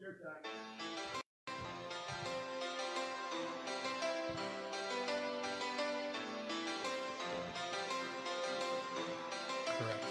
Your time. Correct.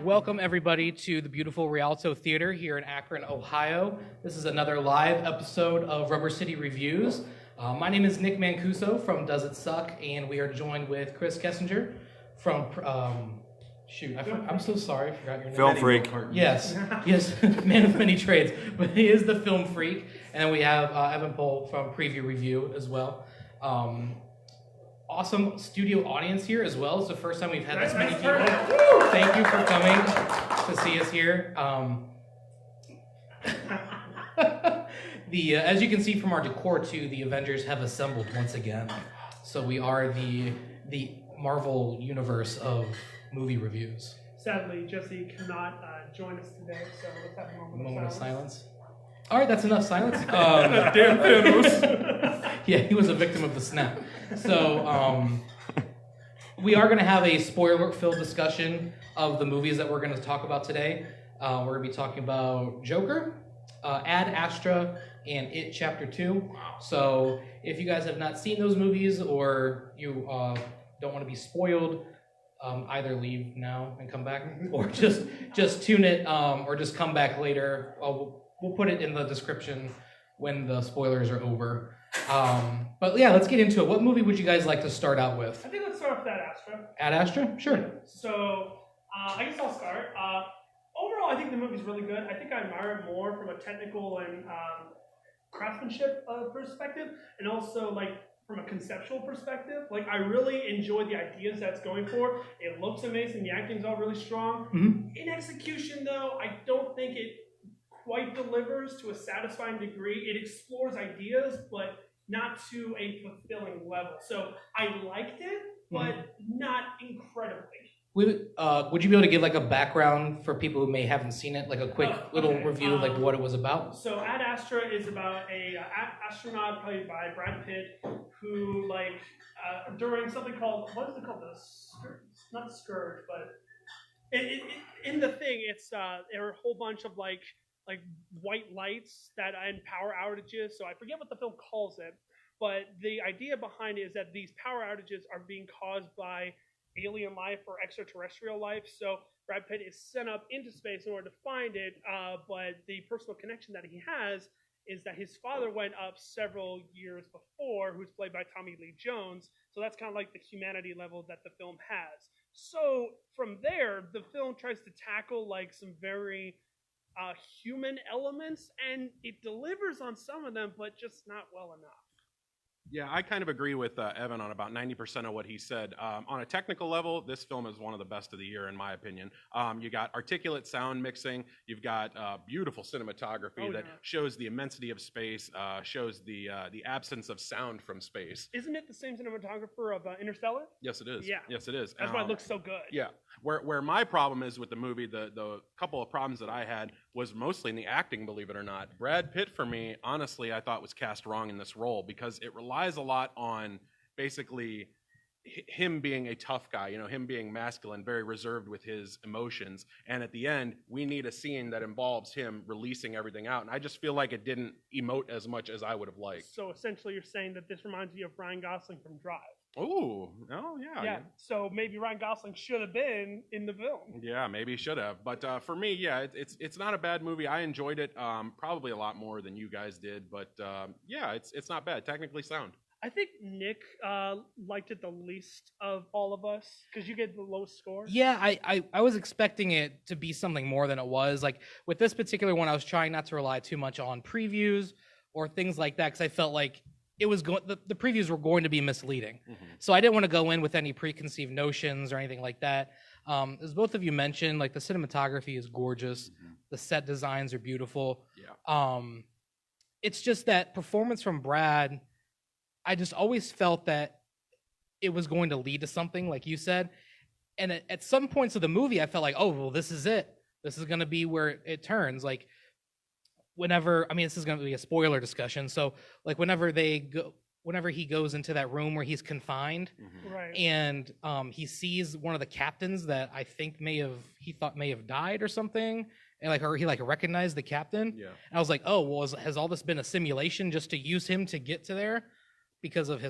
Welcome, everybody, to the beautiful Rialto Theatre here in Akron, Ohio. This is another live episode of Rubber City Reviews. My name is Nick Mancuso from Does It Suck, and we are joined with Chris Kessinger from, I'm so sorry, I forgot your name. Film Freak. Yes, man of many trades, but he is the Film Freak. And then we have Evan Pohl from Preview Review as well. Awesome studio audience here as well. It's the first time we've had this many people. Thank you for coming to see us here. As you can see from our decor too, the Avengers have assembled once again. So we are the Marvel universe of movie reviews. Sadly, Jesse cannot join us today, so let's have a Moment of silence. All right, that's enough silence. Damn Thanos. Yeah, he was a victim of the snap. So we are going to have a spoiler-filled discussion of the movies that we're going to talk about today. We're going to be talking about Joker, Ad Astra, and It Chapter 2. So if you guys have not seen those movies or you don't want to be spoiled, either leave now and come back, or just tune it, or just come back later. We'll put it in the description when the spoilers are over. But yeah, let's get into it. What movie would you guys like to start out with? I think let's start with Ad Astra. Ad Astra? Sure. So, I guess I'll start. Overall, I think the movie's really good. I think I admire it more from a technical and craftsmanship perspective, and also like from a conceptual perspective. Like, I really enjoy the ideas that's going for. It looks amazing. The acting's all really strong. Mm-hmm. In execution, though, I don't think it quite delivers to a satisfying degree. It explores ideas, but not to a fulfilling level. So I liked it, but not incredibly. Would you be able to give like a background for people who may haven't seen it, like a quick little review of like what it was about? So Ad Astra is about a astronaut played by Brad Pitt who during something called, what is it called? Not Scourge, but in the thing, it's there are a whole bunch of like white lights that and power outages. So I forget what the film calls it, but the idea behind it is that these power outages are being caused by alien life or extraterrestrial life. So Brad Pitt is sent up into space in order to find it, but the personal connection that he has is that his father went up several years before, who's played by Tommy Lee Jones. So that's kind of like the humanity level that the film has. So from there, the film tries to tackle like some very human elements, and it delivers on some of them, but just not well enough. Yeah, I kind of agree with Evan on about 90% of what he said. On a technical level, this film is one of the best of the year, in my opinion. You got articulate sound mixing. You've got beautiful cinematography that shows the immensity of space, shows the absence of sound from space. Isn't it the same cinematographer of Interstellar? Yes, it is. Yeah. Yes, it is. That's why it looks so good. Yeah. Where my problem is with the movie, the couple of problems that I had was mostly in the acting, believe it or not. Brad Pitt, for me, honestly, I thought was cast wrong in this role because it relies a lot on basically him being a tough guy, him being masculine, very reserved with his emotions. And at the end, we need a scene that involves him releasing everything out. And I just feel like it didn't emote as much as I would have liked. So essentially you're saying that this reminds you of Ryan Gosling from Drive. Oh yeah. Yeah, so maybe Ryan Gosling should have been in the film. Yeah, maybe he should have. But for me, yeah, it's not a bad movie. I enjoyed it probably a lot more than you guys did. But yeah, it's not bad. Technically sound. I think Nick liked it the least of all of us because you get the lowest score. Yeah, I was expecting it to be something more than it was. Like with this particular one, I was trying not to rely too much on previews or things like that because I felt like it was the previews were going to be misleading. So I didn't want to go in with any preconceived notions or anything like that. As both of you mentioned, like the cinematography is gorgeous. The set designs are beautiful. Yeah. It's just that performance from Brad, I just always felt that it was going to lead to something, like you said. And at some points of the movie, I felt like, oh, well, this is it. This is going to be where it turns. Like, this is going to be a spoiler discussion. So, like, whenever he goes into that room where he's confined, right, and he sees one of the captains that I think may have died or something, and he recognized the captain. Yeah. And I was like, oh, well, has all this been a simulation just to use him to get to there because of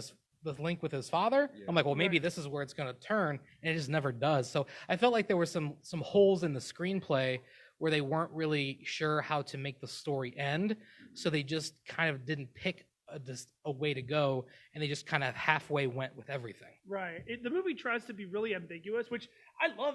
the link with his father? Yeah. I'm like, well, maybe this is where it's going to turn, and it just never does. So I felt like there were some holes in the screenplay where they weren't really sure how to make the story end, so they just kind of didn't pick a way to go, and they just kind of halfway went with everything. Right. The movie tries to be really ambiguous, which I love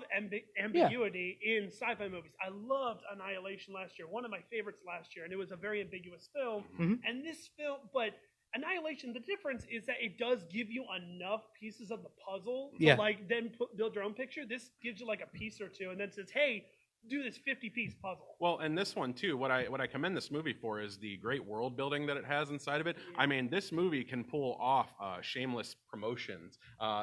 ambiguity in sci-fi movies. I loved Annihilation last year, one of my favorites last year, and it was a very ambiguous film. And this film, but Annihilation, the difference is that it does give you enough pieces of the puzzle to then build your own picture. This gives you like a piece or two and then says, hey, do this 50-piece puzzle. Well, and this one too, what I commend this movie for is the great world building that it has inside of it. Yeah. I mean, this movie can pull off shameless promotions,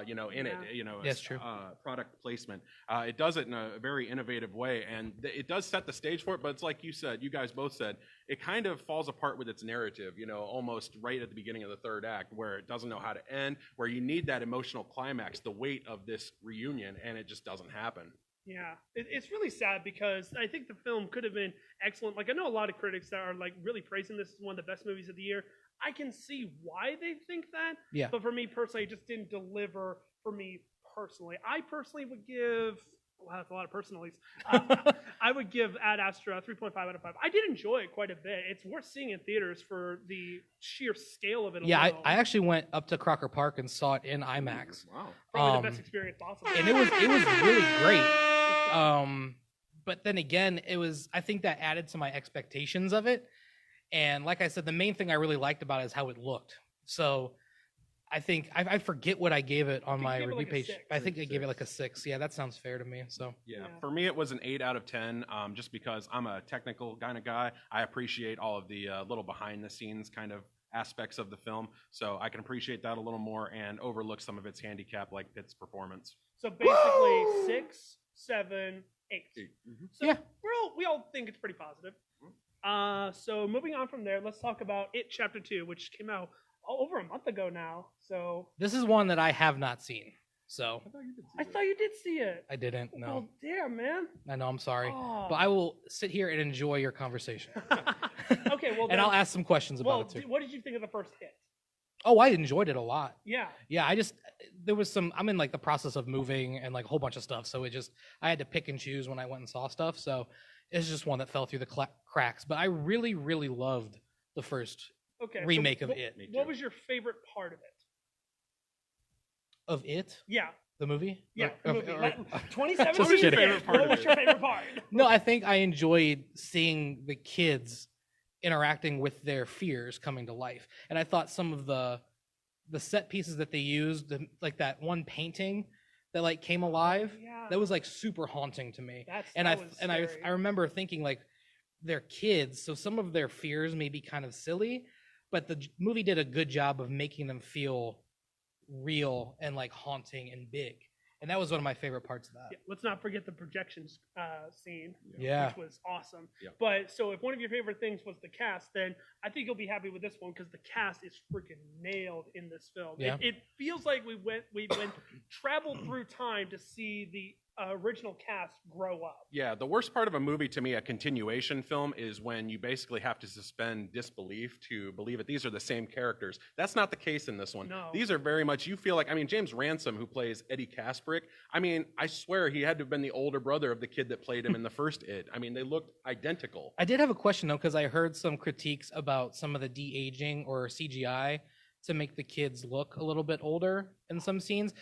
in it, That's true. Product placement. It does it in a very innovative way, and it does set the stage for it. But it's like you guys both said, it kind of falls apart with its narrative, almost right at the beginning of the third act, where it doesn't know how to end, where you need that emotional climax, the weight of this reunion, and it just doesn't happen. Yeah, it's really sad because I think the film could have been excellent. Like, I know a lot of critics that are like really praising this as one of the best movies of the year. I can see why they think that. Yeah. But for me personally, it just didn't deliver for me personally. I personally would give, wow, that's a lot of personalities. I would give Ad Astra 3.5 out of 5. I did enjoy it quite a bit. It's worth seeing in theaters for the sheer scale of it. Yeah, I actually went up to Crocker Park and saw it in IMAX. Wow. Probably the best experience possible. And it was really great. But then again, I think that added to my expectations of it. And like I said, the main thing I really liked about it is how it looked. So I think I forget what I gave it on You my gave it review like a page. 6. I think I gave it like a 6. Yeah, that sounds fair to me. So Yeah, Yeah. for me it was an 8 out of 10. Just because I'm a technical kind of guy, I appreciate all of the little behind the scenes kind of aspects of the film, so I can appreciate that a little more and overlook some of its handicap, like Pitt's performance. So basically 6, 7, 8. So Yeah. we all think it's pretty positive. So moving on from there, let's talk about It Chapter 2, which came out over a month ago now. So this is one that I have not seen. So I thought you did see it. I didn't. No, Well, damn, man. I know. I'm sorry, Oh. but I will sit here and enjoy your conversation. Okay, well, and then, I'll ask some questions well, about it too. what did you think of the first Hit? Oh, I enjoyed it a lot. Yeah. Yeah, there was some. I'm in like the process of moving and like a whole bunch of stuff, so I had to pick and choose when I went and saw stuff. So it's just one that fell through the cracks. But I really, really loved the first Okay. remake of what, It. What was your favorite part of it? Of It, Yeah. the movie. Yeah. Or- The movie. or- Like, Just 2017. kidding. Hit. Favorite part What of was it? your favorite part? No, I think I enjoyed seeing the kids interacting with their fears coming to life, and I thought some of the set pieces that they used, like that one painting that like came alive, Yeah. that was like super haunting to me. That And was I scary. remember thinking like they're kids, so some of their fears may be kind of silly, but the movie did a good job of making them feel real and like haunting and big, and that was one of my favorite parts of that. Yeah, let's not forget the projections scene, Yeah. which was awesome. Yeah. But so if one of your favorite things was the cast, then I think you'll be happy with this one because the cast is freaking nailed in this film. Yeah. It feels like we went traveled through time to see the original cast grow up. Yeah, the worst part of a movie to me, a continuation film, is when you basically have to suspend disbelief to believe it. These are the same characters. That's not the case in this one. No. These are very much, you feel like, I mean, James Ransom, who plays Eddie Kasprick, I mean, I swear he had to have been the older brother of the kid that played him in the first It. I mean, they looked identical. I did have a question though, because I heard some critiques about some of the de-aging or CGI to make the kids look a little bit older in some scenes.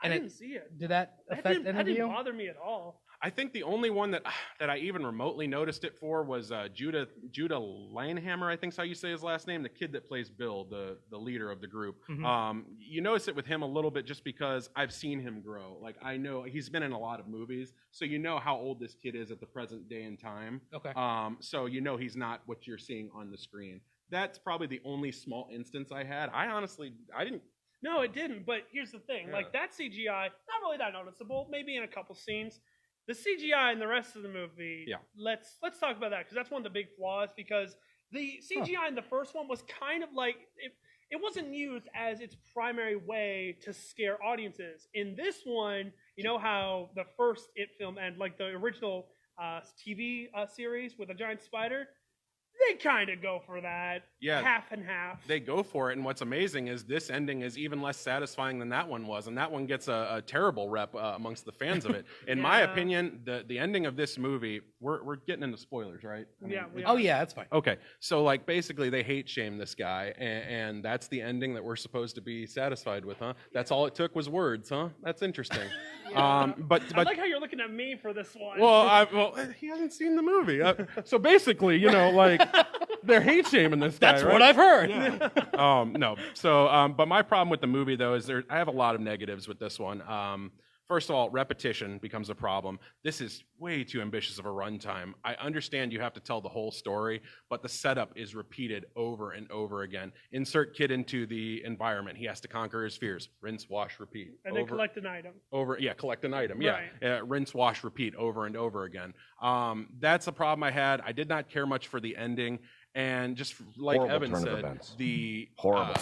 I And didn't see it. did that That affect didn't, any that of didn't you? bother me at all. I think the only one that I even remotely noticed it for was Judah Linehammer, I think's how you say his last name, the kid that plays Bill, the leader of the group. Mhm. You notice it with him a little bit just because I've seen him grow. Like, I know he's been in a lot of movies, so you know how old this kid is at the present day and time. Okay. So you know he's not what you're seeing on the screen. That's probably the only small instance I had. I didn't. No, it didn't. But here's the thing: Yeah. like that CGI, not really that noticeable. Maybe in a couple scenes. The CGI in the rest of the movie. Yeah. Let's talk about that because that's one of the big flaws. Because the CGI in the first one was kind of like it wasn't used as its primary way to scare audiences. In this one, you know how the first It film and like the original TV series with a giant spider. They kind of go for that, Yeah. half and half. They go for it, and what's amazing is this ending is even less satisfying than that one was, and that one gets a terrible rep amongst the fans of it. In my Yeah. opinion, the ending of this movie, we're getting into spoilers, right? I mean, Yeah, we Oh are. yeah, that's fine. Okay, so like basically they hate shame this guy, and that's the ending that we're supposed to be satisfied with, huh? That's all it took was words, huh? That's interesting. Yeah. But I like how you're looking at me for this one. well, he hasn't seen the movie, so basically, you know, like they're hate shaming this guy. That's right? what I've heard. No. So, but my problem with the movie, though, is I have a lot of negatives with this one. First of all, repetition becomes a problem. This is way too ambitious of a runtime. I understand you have to tell the whole story, but the setup is repeated over and over again. Insert kid into the environment. He has to conquer his fears. Rinse, wash, repeat. and then collect an item. Collect an item. Yeah. Rinse, wash, repeat over and over again. That's a problem I had. I did not care much for the ending. And just like Horrible Evan turn of said, events. the Horrible.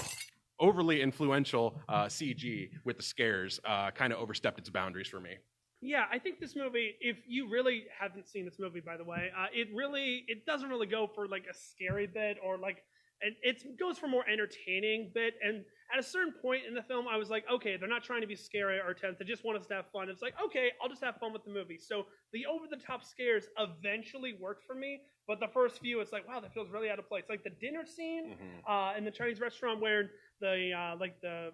overly influential CG with the scares kind of overstepped its boundaries for me. Yeah, I think this movie, if you really haven't seen this movie, by the way, it doesn't really go for like a scary bit or like, it goes for more entertaining bit. And at a certain point in the film, I was like, okay, they're not trying to be scary or tense. They just want us to have fun. It's like, okay, I'll just have fun with the movie. So the over-the-top scares eventually worked for me. But the first few, it's like, wow, that feels really out of place. Like the dinner scene in the Chinese restaurant where the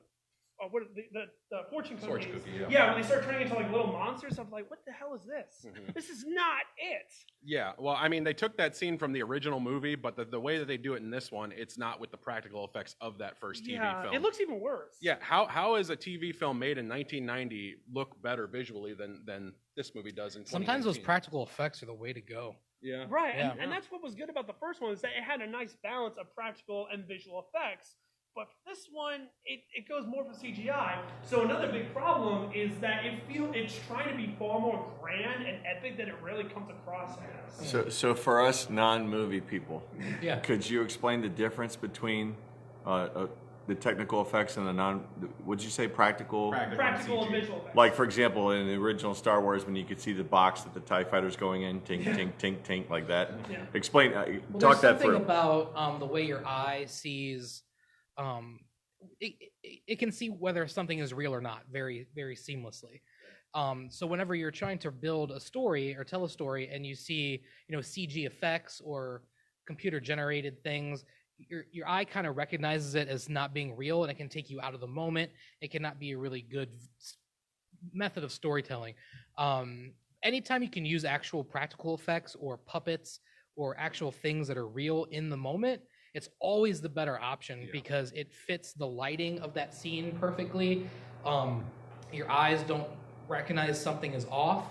what the fortune Fortune cookies. cookie, yeah. Yeah, when they start turning into like little monsters, I'm like, what the hell is this? Mhm. This is not it. Yeah, well, I mean, they took that scene from the original movie, but the way that they do it in this one, it's not with the practical effects of that first TV film. It looks even worse. Yeah, how is a TV film made in 1990 look better visually than this movie does in 2019? Sometimes those practical effects are the way to go. Yeah. Right, Yeah. and that's what was good about the first one is that it had a nice balance of practical and visual effects. But this one, it goes more for CGI. So another big problem is that it's trying to be far more grand and epic than it really comes across as. So for us non-movie people, Yeah. could you explain the difference between the technical effects and would you say practical? Practical and visual effects. Like, for example, in the original Star Wars, when you could see the box that the TIE fighter's going in, tink, tink, tink, tink, like that. Yeah. Explain, Well, talk there's that something through. about the way your eye sees. It can see whether something is real or not very, very seamlessly. So whenever you're trying to build a story or tell a story, and you see, CG effects or computer generated things, your eye kind of recognizes it as not being real, and it can take you out of the moment. It cannot be a really good method of storytelling. Anytime you can use actual practical effects or puppets or actual things that are real in the moment, it's always the better option because it fits the lighting of that scene perfectly. Your eyes don't recognize something is off.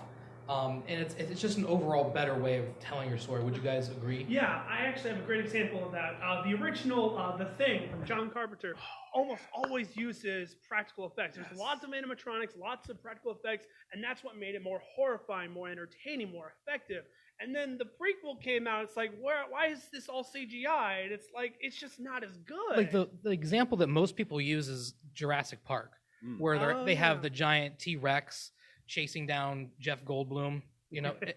And it's just an overall better way of telling your story. Would you guys agree? Yeah, I actually have a great example of that. The original The Thing from John Carpenter almost always uses practical effects. There's lots of animatronics, lots of practical effects, and that's what made it more horrifying, more entertaining, more effective. And then the prequel came out. It's like, why is this all CGI? And it's like, it's just not as good. Like the example that most people use is Jurassic Park, where they have the giant T-Rex chasing down Jeff Goldblum,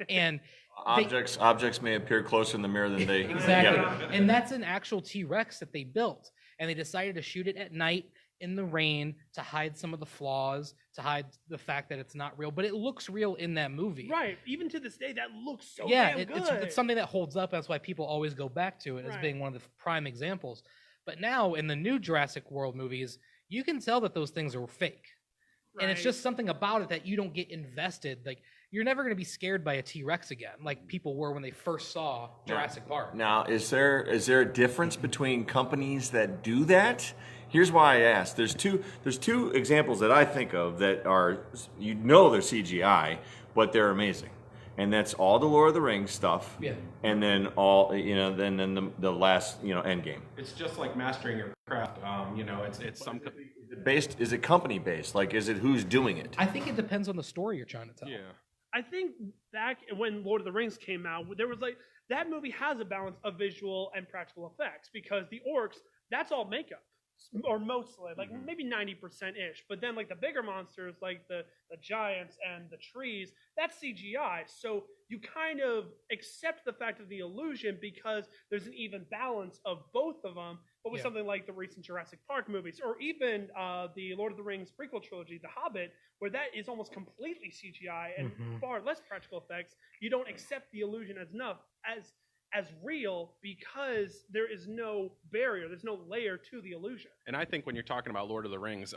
and Objects may appear closer in the mirror than they... exactly. Yeah. And that's an actual T-Rex that they built, and they decided to shoot it at night in the rain to hide some of the flaws, to hide the fact that it's not real, but it looks real in that movie. Right. Even to this day, that looks so Yeah, damn good. it's something that holds up. That's why people always go back to it as being one of the prime examples. But now in the new Jurassic World movies, you can tell that those things are fake. Right. And it's just something about it that you don't get invested. Like, you're never going to be scared by a T-Rex again, like people were when they first saw Jurassic Park. Now, is there a difference between companies that do that? Here's why I asked. There's two examples that I think of that are, they're CGI, but they're amazing. And that's all the Lord of the Rings stuff. Yeah. And then then the last, Endgame. It's just like mastering your craft. It's some. Is it company based? Like, is it who's doing it? I think it depends on the story you're trying to tell. Yeah. I think back when Lord of the Rings came out, there was like, that movie has a balance of visual and practical effects because the orcs, that's all makeup. Or mostly, like maybe 90%-ish. But then like the bigger monsters, like the giants and the trees, that's CGI. So you kind of accept the fact of the illusion because there's an even balance of both of them. But with something like the recent Jurassic Park movies, or even the Lord of the Rings prequel trilogy, The Hobbit, where that is almost completely CGI and far less practical effects, you don't accept the illusion as real because there is no barrier, there's no layer to the illusion. And I think when you're talking about Lord of the Rings,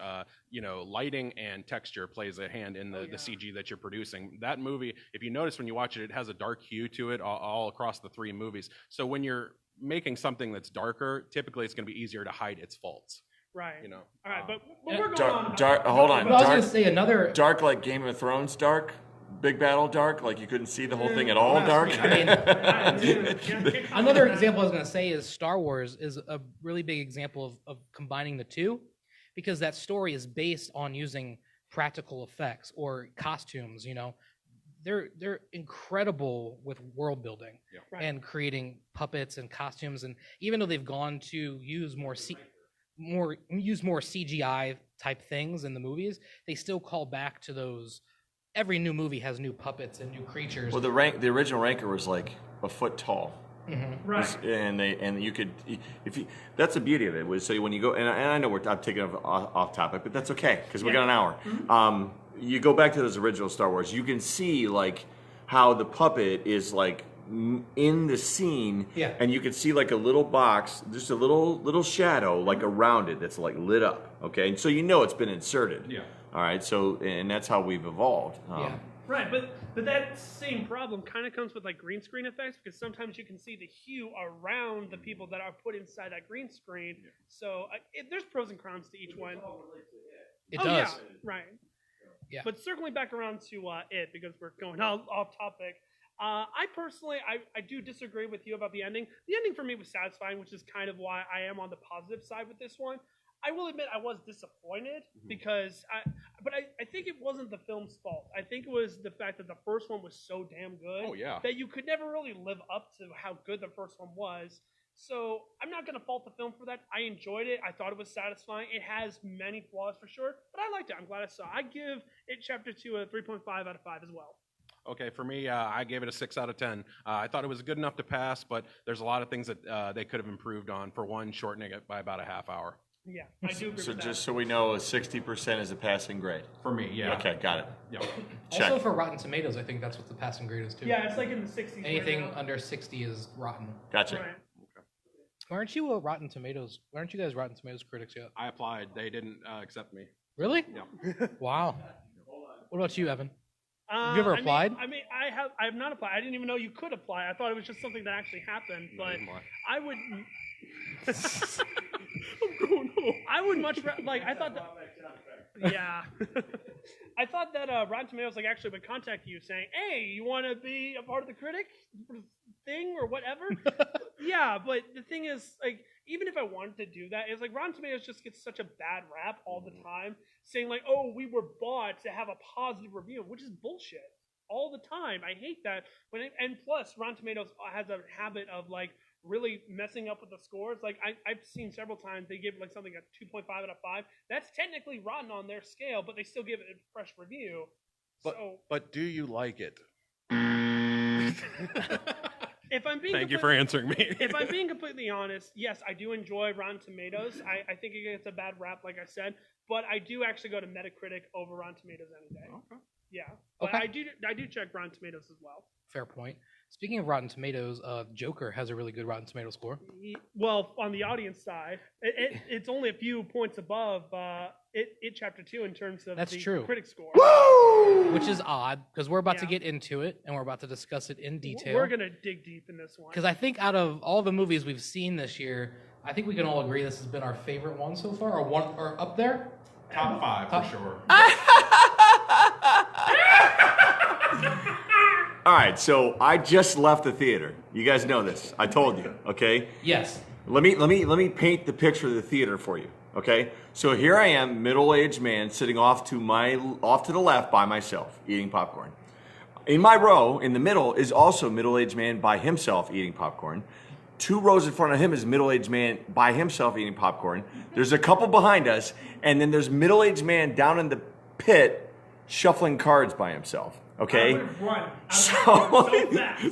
lighting and texture plays a hand in the CG that you're producing. That movie, if you notice when you watch it, it has a dark hue to it all across the three movies. So when you're making something that's darker, typically it's going to be easier to hide its faults. Right. All right, but we're going on. Hold on. But I was going to say another... Dark like Game of Thrones dark? Big battle dark? Like you couldn't see the whole thing at all dark? Another example I was going to say is Star Wars is a really big example of combining the two, because that story is based on using practical effects or costumes. They're incredible with world building and creating puppets and costumes. And even though they've gone to use more CGI type things in the movies, they still call back to those. Every new movie has new puppets and new creatures. Well, the original Rancor was like a foot tall. Mm-hmm. Right. And you could, that's the beauty of it, was so when you go, and I know I'm taking off topic, but that's okay because we got an hour. You go back to those original Star Wars, you can see like how the puppet is like in the scene, Yeah. and you could see like a little box, just a little shadow like around it that's like lit up. Okay, and so you know it's been inserted. Yeah. All right. So and that's how we've evolved. Yeah. Right, but that same problem kind of comes with like green screen effects because sometimes you can see the hue around the people that are put inside that green screen. So there's pros and cons to each one. It Oh, does. yeah, right. Yeah. But circling back around to it because we're going off topic. I personally, I do disagree with you about the ending. The ending for me was satisfying, which is kind of why I am on the positive side with this one. I will admit I was disappointed because I think it wasn't the film's fault. I think it was the fact that the first one was so damn good Oh, yeah. that you could never really live up to how good the first one was. So I'm not going to fault the film for that. I enjoyed it. I thought it was satisfying. It has many flaws for sure, but I liked it. I'm glad I saw it. I give it Chapter 2 a 3.5 out of 5 as well. Okay, for me, I gave it a 6 out of 10. I thought it was good enough to pass, but there's a lot of things that they could have improved on. For one, shortening it by about a half hour. Yeah, I do agree So with just that. so we know, 60% is a passing grade. For me, yeah. Okay, got it. Yeah. Check. Also for Rotten Tomatoes, I think that's what the passing grade is too. Yeah, it's like in the 60s. right Anything now. under 60 is rotten. Gotcha. Right. Why aren't you Rotten Tomatoes? Why aren't you guys Rotten Tomatoes critics yet? I applied. They didn't accept me. Really? Yeah. Wow. What about you, Evan? Have you ever applied? I have not applied. I didn't even know you could apply. I thought it was just something that actually happened. But I would. I'm going home. I would much like. I thought that. Yeah. I thought that Rotten Tomatoes like actually would contact you saying, "Hey, you want to be a part of the critic thing or whatever?" Yeah, but the thing is, like, even if I wanted to do that, it's like Rotten Tomatoes just gets such a bad rap all the time, saying like, "Oh, we were bought to have a positive review," which is bullshit all the time. I hate that. And plus, Rotten Tomatoes has a habit of like really messing up with the scores. Like I've seen several times they give like something a 2.5 out of 5. That's technically rotten on their scale, but they still give it a fresh review. But do you like it? If I'm being Thank you for answering me. if I'm being completely honest, yes, I do enjoy Rotten Tomatoes. I think it gets a bad rap, like I said, but I do actually go to Metacritic over Rotten Tomatoes any day. Okay. Yeah, but Okay. I do check Rotten Tomatoes as well. Fair point. Speaking of Rotten Tomatoes, Joker has a really good Rotten Tomato score. Well, on the audience side, it's only a few points above it Chapter 2 in terms of That's the true. critic score. Which is odd because we're about to Yeah. get into it and we're about to discuss it in detail. We're gonna dig deep in this one. Because I think out of all the movies we've seen this year, I think we can all agree this has been our favorite one so far, or up there. Top 5 for sure. All right, so I just left the theater. You guys know this. I told you, okay? Yes. Let me paint the picture of the theater for you, okay? So here I am, middle-aged man, sitting off to the left by myself, eating popcorn. In my row, in the middle, is also a middle-aged man by himself eating popcorn. 2 rows in front of him is a middle-aged man by himself eating popcorn. There's a couple behind us, and then there's a middle-aged man down in the pit shuffling cards by himself. Okay? So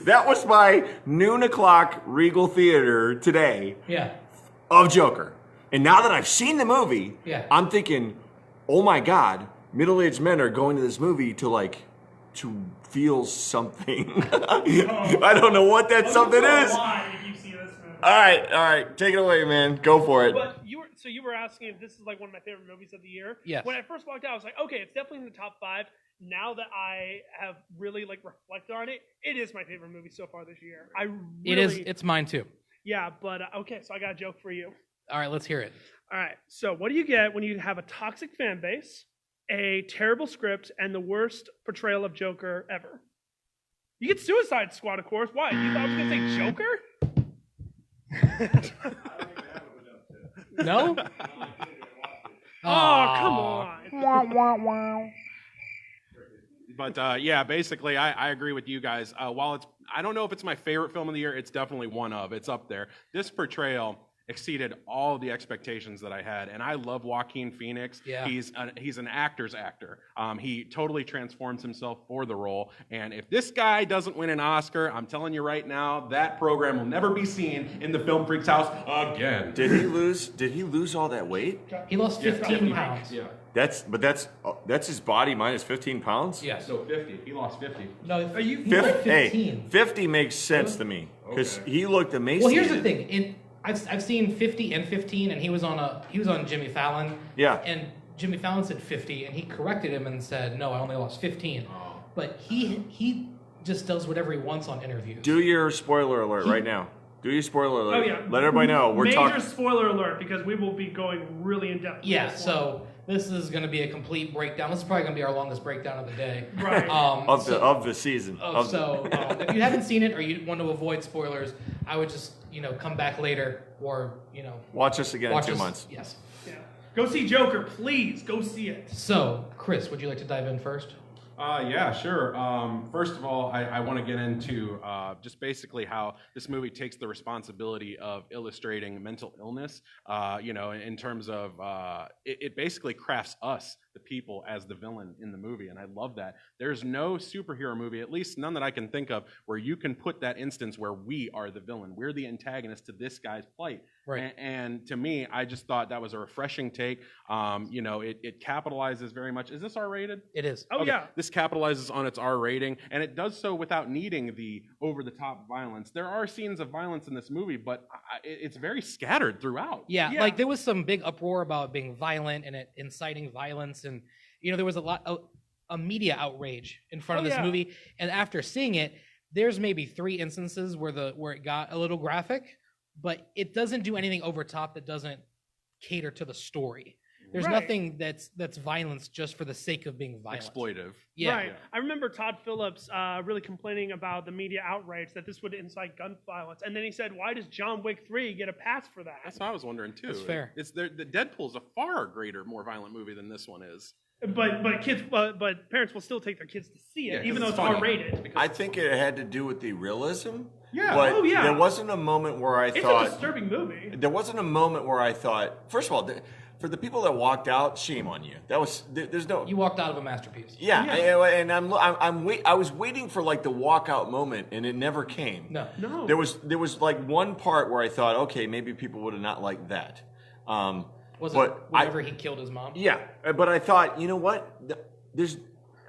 that was my noon o'clock Regal Theater today Yeah. of Joker. And now that I've seen the movie, Yeah. I'm thinking, oh my God, middle-aged men are going to this movie to feel something. I don't know what that something is. Why if you see this movie? All right, take it away, man. Go for it. But you were asking if this is like one of my favorite movies of the year. Yes. When I first walked out, I was like, okay, it's definitely in the top 5. Now that I have really like reflected on it, it is my favorite movie so far this year. It is. It's mine too. Yeah, but okay, so I got a joke for you. All right, let's hear it. All right, so what do you get when you have a toxic fan base, a terrible script, and the worst portrayal of Joker ever? You get Suicide Squad, of course. Why? You thought I was gonna say Joker? No? Oh, come on. But yeah, basically, I agree with you guys. While I don't know if it's my favorite film of the year, it's definitely one of. It's up there. This portrayal exceeded all the expectations that I had. And I love Joaquin Phoenix. Yeah. He's an actor's actor. He totally transforms himself for the role. And if this guy doesn't win an Oscar, I'm telling you right now, that program will never be seen in the Film Freaks house again. Did he lose all that weight? He lost 15 pounds. Yeah. That's his body minus 15 pounds? Yes. So 50. He lost 50. No, Are you- he was like 50, 15. 50 makes sense to me because he looked amazing. Well, here's the thing. I've seen 50 and 15, and he was on Jimmy Fallon. Yeah. And Jimmy Fallon said 50, and he corrected him and said, "No, I only lost 15." But he just does whatever he wants on interviews. Do your spoiler alert right now. Do your spoiler alert. Oh yeah. Let everybody know we're Major talking. spoiler alert because we will be going really in depth. with Yeah. this one. So this is going to be a complete breakdown. This is probably going to be our longest breakdown of the day. Right. of the season. If you haven't seen it or you want to avoid spoilers, I would just come back later or Watch us again in watch 2 us- months. Yes. Yeah. Go see Joker, please. Go see it. So, Chris, would you like to dive in first? Yeah, sure. First of all, I want to get into just basically how this movie takes the responsibility of illustrating mental illness, in terms of it basically crafts us, the people, as the villain in the movie. And I love that. There's no superhero movie, at least none that I can think of, where you can put that instance where we are the villain. We're the antagonist to this guy's plight. Right. And to me, I just thought that was a refreshing take. It capitalizes very much. Is this R-rated? It is. Oh yeah. This capitalizes on its R rating, and it does so without needing the over-the-top violence. There are scenes of violence in this movie, but it's very scattered throughout. Yeah, Yeah. like there was some big uproar about being violent and it inciting violence, and there was a media outrage in front of this movie. And after seeing it, there's maybe 3 instances where it got a little graphic, but it doesn't do anything over top that doesn't cater to the story. There's Right. nothing that's violence just for the sake of being violent. Exploitive. Yeah. Right. I remember Todd Phillips really complaining about the media outrage that this would incite gun violence, and then he said, "Why does John Wick 3 get a pass for that?" That's what I was wondering too. That's fair. The Deadpool's a far greater, more violent movie than this one is. But parents will still take their kids to see it, Yeah, 'cause even though it's it's funny. R-rated. I think it had to do with the realism. Yeah. But Oh, yeah. there wasn't a moment where I It's a thought. disturbing movie. There wasn't a moment where I thought. First of all, for the people that walked out, shame on you. There's no. You walked out of a masterpiece. Yeah, and I was waiting for like the walkout moment, and it never came. No. There was like one part where I thought, okay, maybe people would have not liked that. Was but it whenever he killed his mom? Yeah, but I thought, you know what?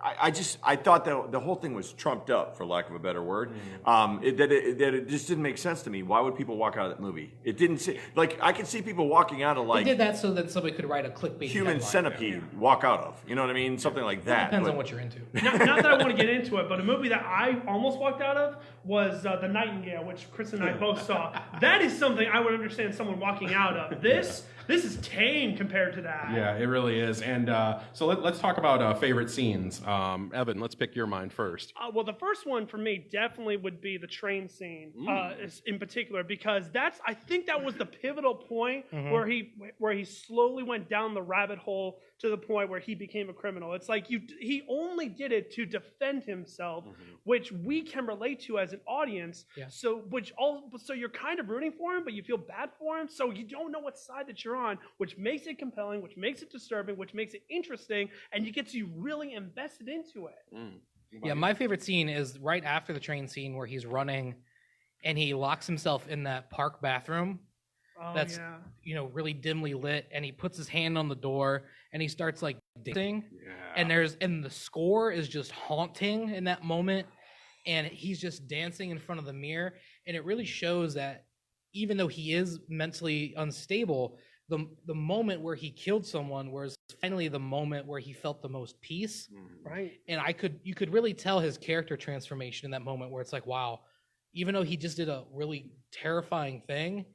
I thought that the whole thing was trumped up, for lack of a better word. That it just didn't make sense to me. Why would people walk out of that movie? It didn't see, like, I could see people walking out of They like did that so that somebody could write a clickbait Human headline. Centipede walk out of. You know what I mean? Something like that. Depends But- on what you're into. Not that I want to get into it, but a movie that I almost walked out of was The Nightingale, which Chris and I both saw. That is something I would understand someone walking out of. This is tame compared to that. Yeah, it really is. And so let's talk about favorite scenes. Evan, let's pick your mind first. Well, the first one for me definitely would be the train scene, in particular, because I think that was the pivotal point where he slowly went down the rabbit hole to the point where he became a criminal. It's like he only did it to defend himself, which we can relate to as an audience. Yeah. So you're kind of rooting for him, but you feel bad for him, so you don't know what side that you're on, which makes it compelling, which makes it disturbing, which makes it interesting, and it gets you really invested into it. Yeah, my favorite scene is right after the train scene where he's running and he locks himself in that park bathroom Oh, that's yeah. really dimly lit, and he puts his hand on the door and he starts like dancing. Yeah. And the score is just haunting in that moment, and he's just dancing in front of the mirror, and it really shows that even though he is mentally unstable, the moment where he killed someone was finally the moment where he felt the most peace. Right. And you could really tell his character transformation in that moment where it's like, wow, even though he just did a really terrifying thing,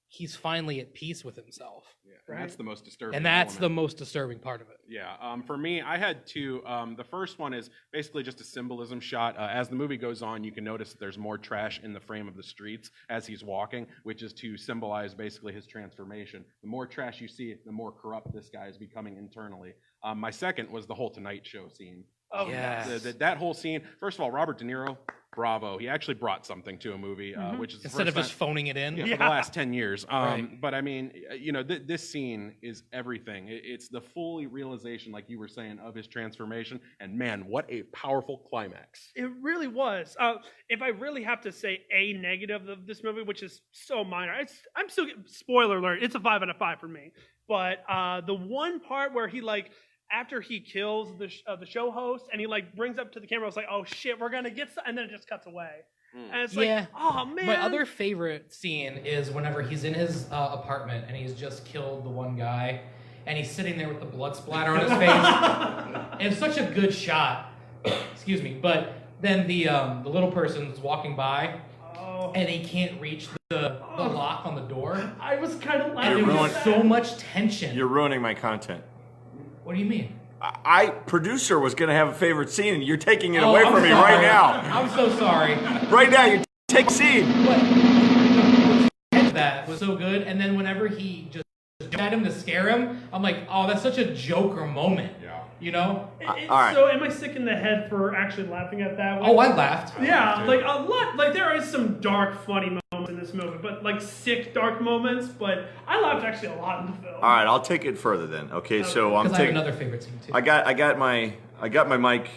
he's finally at peace with himself. Yeah, and that's the most disturbing. And that's the element. most disturbing part of it. Yeah, for me, I had two. The first one is basically just a symbolism shot. As the movie goes on, you can notice that there's more trash in the frame of the streets as he's walking, which is to symbolize basically his transformation. The more trash you see, the more corrupt this guy is becoming internally. My second was the whole Tonight Show scene. Oh, yes. That whole scene. First of all, Robert De Niro, bravo. He actually brought something to a movie, which is the Instead of first just phoning it in. for the last 10 years. Right. But I mean, this scene is everything. It's the fully realization, like you were saying, of his transformation. And man, what a powerful climax. It really was. If I really have to say a negative of this movie, which is so minor, I'm still, spoiler alert, it's a 5 out of 5 for me. But the one part where he after he kills the show host and he brings up to the camera, it's like, oh shit, we're gonna get some, and then it just cuts away. And it's like, oh man. My other favorite scene is whenever he's in his apartment and he's just killed the one guy and he's sitting there with the blood splatter on his face. And it's such a good shot. Excuse me. But then the little person's walking by and he can't reach the lock on the door. I was kind of And laughing. there was so much tension. You're ruining my content. What do you mean? Producer was going to have a favorite scene, and you're taking it away from me right now. I'm so sorry. Right now, you're taking scene. But that was so good. And then whenever he just jumped at him to scare him, I'm like, oh, that's such a Joker moment. Yeah. You know? All right. So am I sick in the head for actually laughing at that one? Oh, I laughed. Yeah, a lot. There is some dark, funny moments in this movie, but sick, dark moments. But I laughed actually a lot in the film. All right, I'll take it further then. Okay, so I'm Because I have taking. another favorite scene too. I got my mic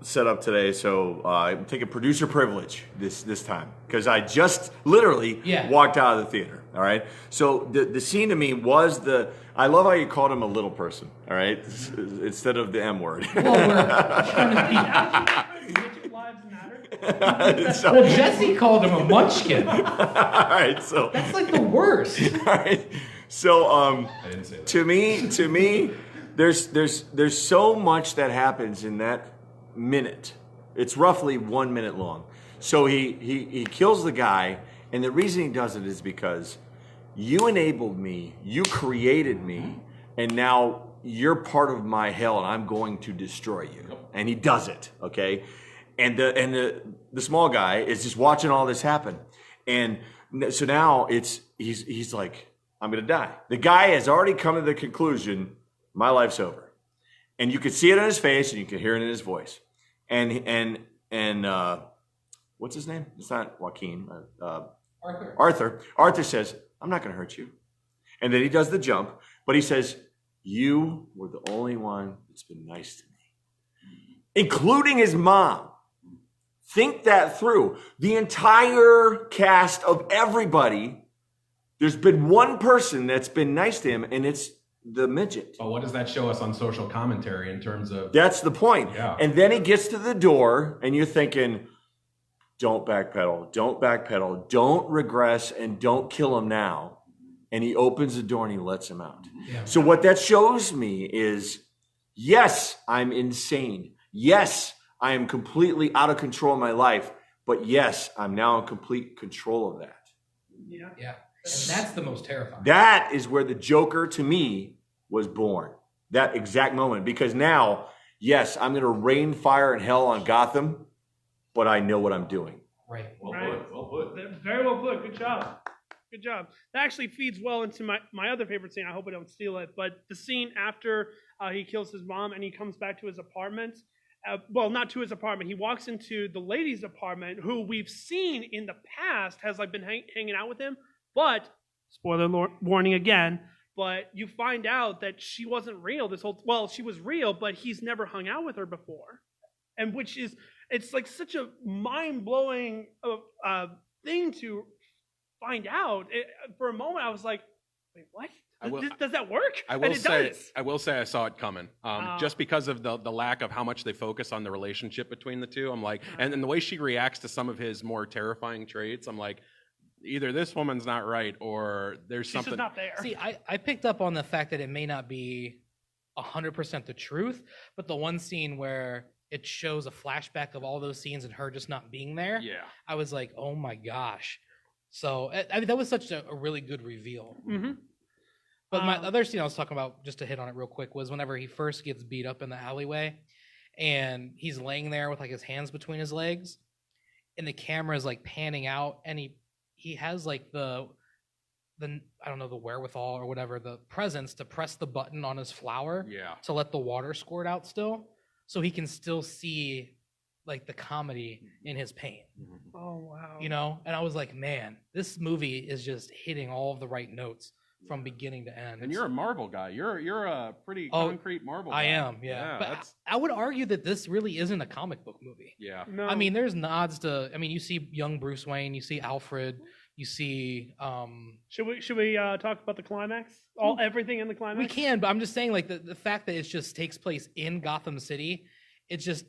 set up today, so I'm taking producer privilege this time because I just literally walked out of the theater. All right, so the scene to me was I love how you called him a little person. All right, instead of the M word. Well, we're trying to be. Midget lives matter. So, Well, Jesse called him a munchkin. all right, so That's like the worst. all right, so I didn't say that. to me, there's so much that happens in that minute. It's roughly 1 minute long. So he kills the guy, and the reason he does it is because you enabled me, you created me, and now you're part of my hell, and I'm going to destroy you. And he does it, okay? And the small guy is just watching all this happen, and so now he's like, I'm gonna die. The guy has already come to the conclusion, my life's over, and you can see it on his face, and you can hear it in his voice. And what's his name? It's not Joaquin. Arthur. Arthur says, I'm not going to hurt you. And then he does the jump, but he says, you were the only one that's been nice to me, including his mom. Think that through. The entire cast of everybody, there's been one person that's been nice to him, and it's the midget. But what does that show us on social commentary in terms of? That's the point. Yeah. And then he gets to the door, and you're thinking, don't backpedal, don't regress, and don't kill him now. And he opens the door and he lets him out. Yeah. So what that shows me is, yes, I'm insane. Yes, I am completely out of control in my life. But yes, I'm now in complete control of that. Yeah. Yeah. And that's the most terrifying. That is where the Joker, to me, was born. That exact moment. Because now, yes, I'm going to rain fire and hell on Gotham, but I know what I'm doing. Right. Well Right. put. Very well put. Good job. Good job. That actually feeds well into my other favorite scene. I hope I don't steal it. But the scene after he kills his mom and he comes back to his apartment. Well, not to his apartment. He walks into the lady's apartment, who we've seen in the past has been hanging out with him. But, spoiler warning again, but you find out that she wasn't real she was real, but he's never hung out with her before. And it's like such a mind-blowing thing to find out. For a moment, I was like, wait, what? Does that work? I will say I saw it coming. Just because of the lack of how much they focus on the relationship between the two. I'm like, and the way she reacts to some of his more terrifying traits, I'm like, either this woman's not right or there's something. She's just not there. See, I picked up on the fact that it may not be 100% the truth, but the one scene where it shows a flashback of all those scenes and her just not being there, Yeah. I was like, oh my gosh. So, I mean, that was such a really good reveal. Mm-hmm. But my other scene I was talking about, just to hit on it real quick, was whenever he first gets beat up in the alleyway and he's laying there with his hands between his legs and the camera is panning out and he has the I don't know, the wherewithal or whatever, the presence to press the button on his flower Yeah. to let the water squirt out still. so he can still see like the comedy in his pain. Oh wow. You know, and I was like, man, this movie is just hitting all of the right notes from beginning to end. And you're a Marvel guy. You're a pretty Oh, concrete Marvel guy. I am, yeah. But that's, I would argue that this really isn't a comic book movie. yeah. No. I mean, there's nods to. I mean, you see young Bruce Wayne, you see Alfred, you see. Should we talk about the climax? Everything in the climax? We can, but I'm just saying, like the fact that it just takes place in Gotham City, it's just.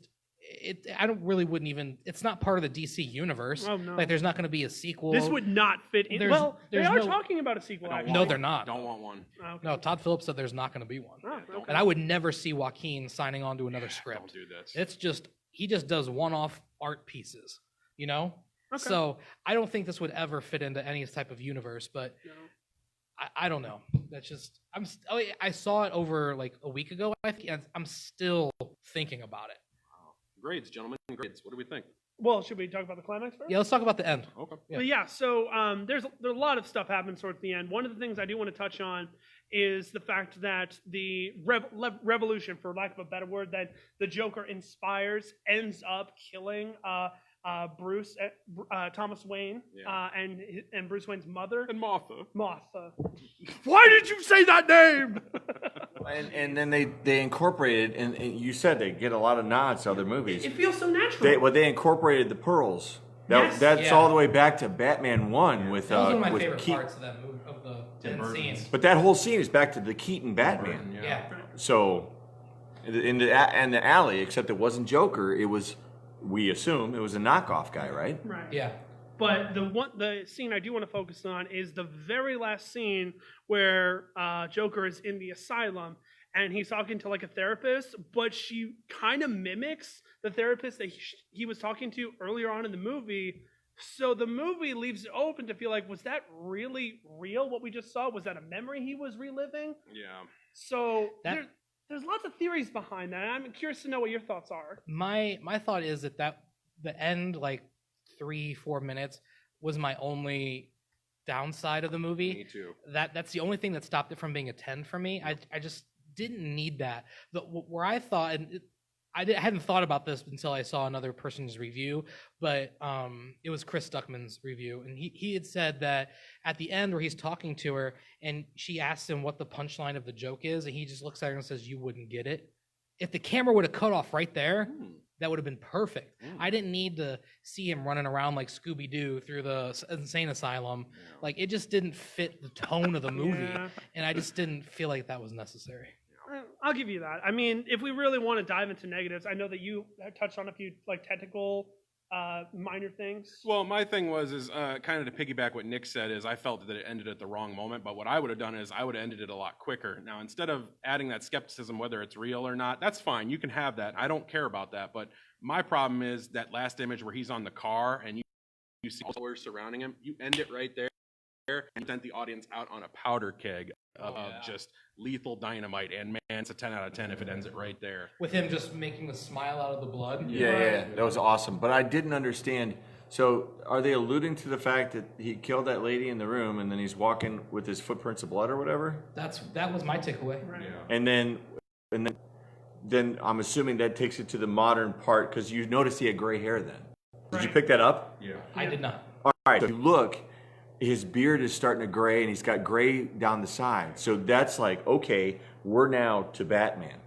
I wouldn't even. It's not part of the DC universe. Oh no. Like, there's not going to be a sequel. This would not fit in. There's- Well, they there's are no- talking about a sequel. I don't actually. No, want they're one. not. Don't want one. Oh, okay. No, Todd Phillips said there's not going to be one. Oh, okay. And I would never see Joaquin signing on to another Don't script. do this. It's just he just does one-off art pieces, you know. Okay. So I don't think this would ever fit into any type of universe. But No. I don't know. That's just I saw it over like a week ago. I think and I'm still thinking about it. Grades, gentlemen. Grades. What do we think? Well, should we talk about the climax first? Yeah, let's talk about the end. Okay. Yeah. But yeah, so there's a lot of stuff happens towards the end. One of the things I do want to touch on is the fact that the revolution, for lack of a better word, that the Joker inspires ends up killing Bruce, Thomas Wayne, Yeah. and Bruce Wayne's mother, And Martha. Martha. Why did you say that name? And then they incorporated, and you said they get a lot of nods to other movies. It feels so natural. They incorporated the pearls. Yes. That's Yeah. all the way back to Batman 1 with That was one of my with favorite Keaton. parts of that movie, of the Tim end Burton's. scene. But that whole scene is back to the Keaton Batman. Yeah. So in the alley, except it wasn't Joker, it was, we assume, it was a knockoff guy, right? Right. Yeah. But the scene I do want to focus on is the very last scene where Joker is in the asylum and he's talking to like a therapist, but she kind of mimics the therapist that he was talking to earlier on in the movie. So the movie leaves it open to feel like, was that really real, what we just saw? Was that a memory he was reliving? Yeah. So That- there's lots of theories behind that. I'm curious to know what your thoughts are. My thought is that the end, like 3-4 minutes, was my only downside of the movie. Me too. That's the only thing that stopped it from being a 10 for me. I just didn't need that. Where I thought, and I hadn't thought about this until I saw another person's review, but it was Chris Stuckman's review, and he had said that at the end where he's talking to her and she asks him what the punchline of the joke is, and he just looks at her and says, "You wouldn't get it." If the camera would have cut off right there, that would have been perfect. I didn't need to see him running around like Scooby-Doo through the insane asylum. Like, it just didn't fit the tone of the movie, Yeah. and I just didn't feel like that was necessary. I'll give you that. I mean, if we really want to dive into negatives, I know that you touched on a few like technical minor things. Well, my thing was kind of to piggyback what Nick said is I felt that it ended at the wrong moment, but what I would have done is I would have ended it a lot quicker. Now, instead of adding that skepticism whether it's real or not, that's fine. You can have that. I don't care about that. But my problem is that last image where he's on the car and you see all surrounding him. You end it right there and sent the audience out on a powder keg of just lethal dynamite. And man, it's a 10 out of 10 if it ends it right there. With him just making the smile out of the blood. Yeah, that was awesome. But I didn't understand. So, are they alluding to the fact that he killed that lady in the room, and then he's walking with his footprints of blood or whatever? That was my takeaway. Right. And then I'm assuming that takes it to the modern part, because you notice he had gray hair then. Did you pick that up? Yeah. I did not. All right. So if you look, his beard is starting to gray, and he's got gray down the side. So that's like, okay, we're now to Batman.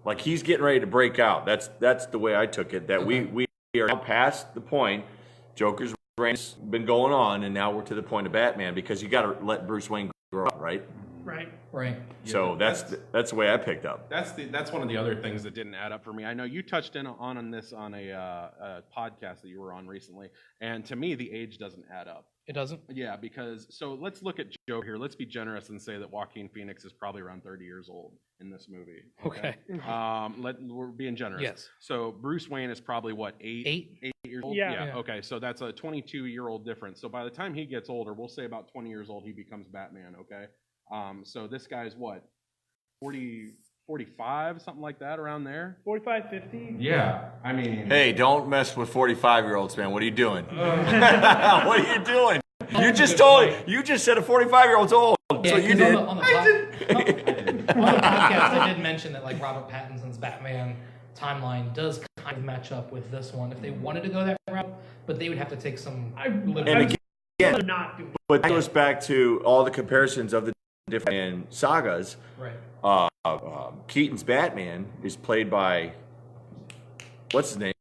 Like, he's getting ready to break out. That's the way I took it. That we are now past the point. Joker's reign's been going on, and now we're to the point of Batman, because you got to let Bruce Wayne grow up, right? Right. Right. So that's the way I picked up. That's one of the other things that didn't add up for me. I know you touched on this on a podcast that you were on recently, and to me, the age doesn't add up. It doesn't? Yeah, because so let's look at Joe here. Let's be generous and say that Joaquin Phoenix is probably around 30 years old in this movie. Okay. We're being generous. Yes. So Bruce Wayne is probably what, eight years old? Yeah. Yeah. Okay, so that's a 22-year-old difference. So by the time he gets older, we'll say about 20 years old, he becomes Batman. Okay. So this guy's what, 40, 45, something like that, around there. 45, 50. Yeah. I mean, Hey, don't mess with 45-year-olds, man. What are you doing? What are you doing? You just said a 45-year-old's old. Yeah, So you 'cause did. on the podcast, I did mention that like Robert Pattinson's Batman timeline does kind of match up with this one if they wanted to go that route, but they would have to take some. And again, not doing but that goes back to all the comparisons of the different sagas. Right. Keaton's Batman is played by what's his name?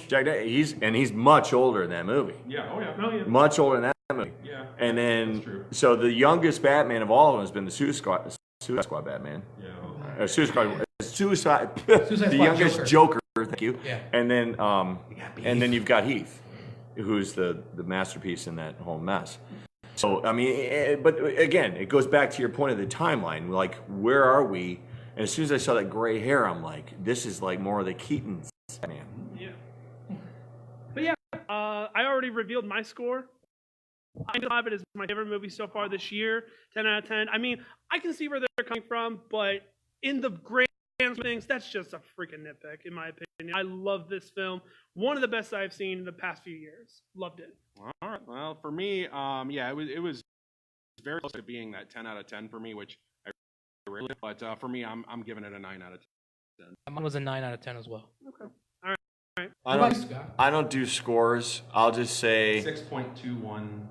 Jack. He's much older in that movie. Yeah. Oh yeah. Oh, yeah. Much older in that movie. Yeah. And That's then true. so the youngest Batman of all of them has been the Suicide Squad Batman. Yeah. Suicide. Squad The youngest Joker. Thank you. Yeah. And then you've got Heath, who's the masterpiece in that whole mess. So I mean, but again, it goes back to your point of the timeline. Like, where are we? And as soon as I saw that gray hair, I'm like, this is like more of the Keaton Batman. Yeah. But yeah, I already revealed my score. I have it as my favorite movie so far this year. 10 out of 10. I mean, I can see where they're coming from, but in the grand scheme of things, that's just a freaking nitpick, in my opinion. I love this film. One of the best I've seen in the past few years. Loved it. All right. Well, for me, yeah, it was very close to being that 10 out of 10 for me, which I really. But for me, I'm giving it a 9 out of 10. Mine was a 9 out of 10 as well. Okay. I don't do scores. I'll just say 6.21.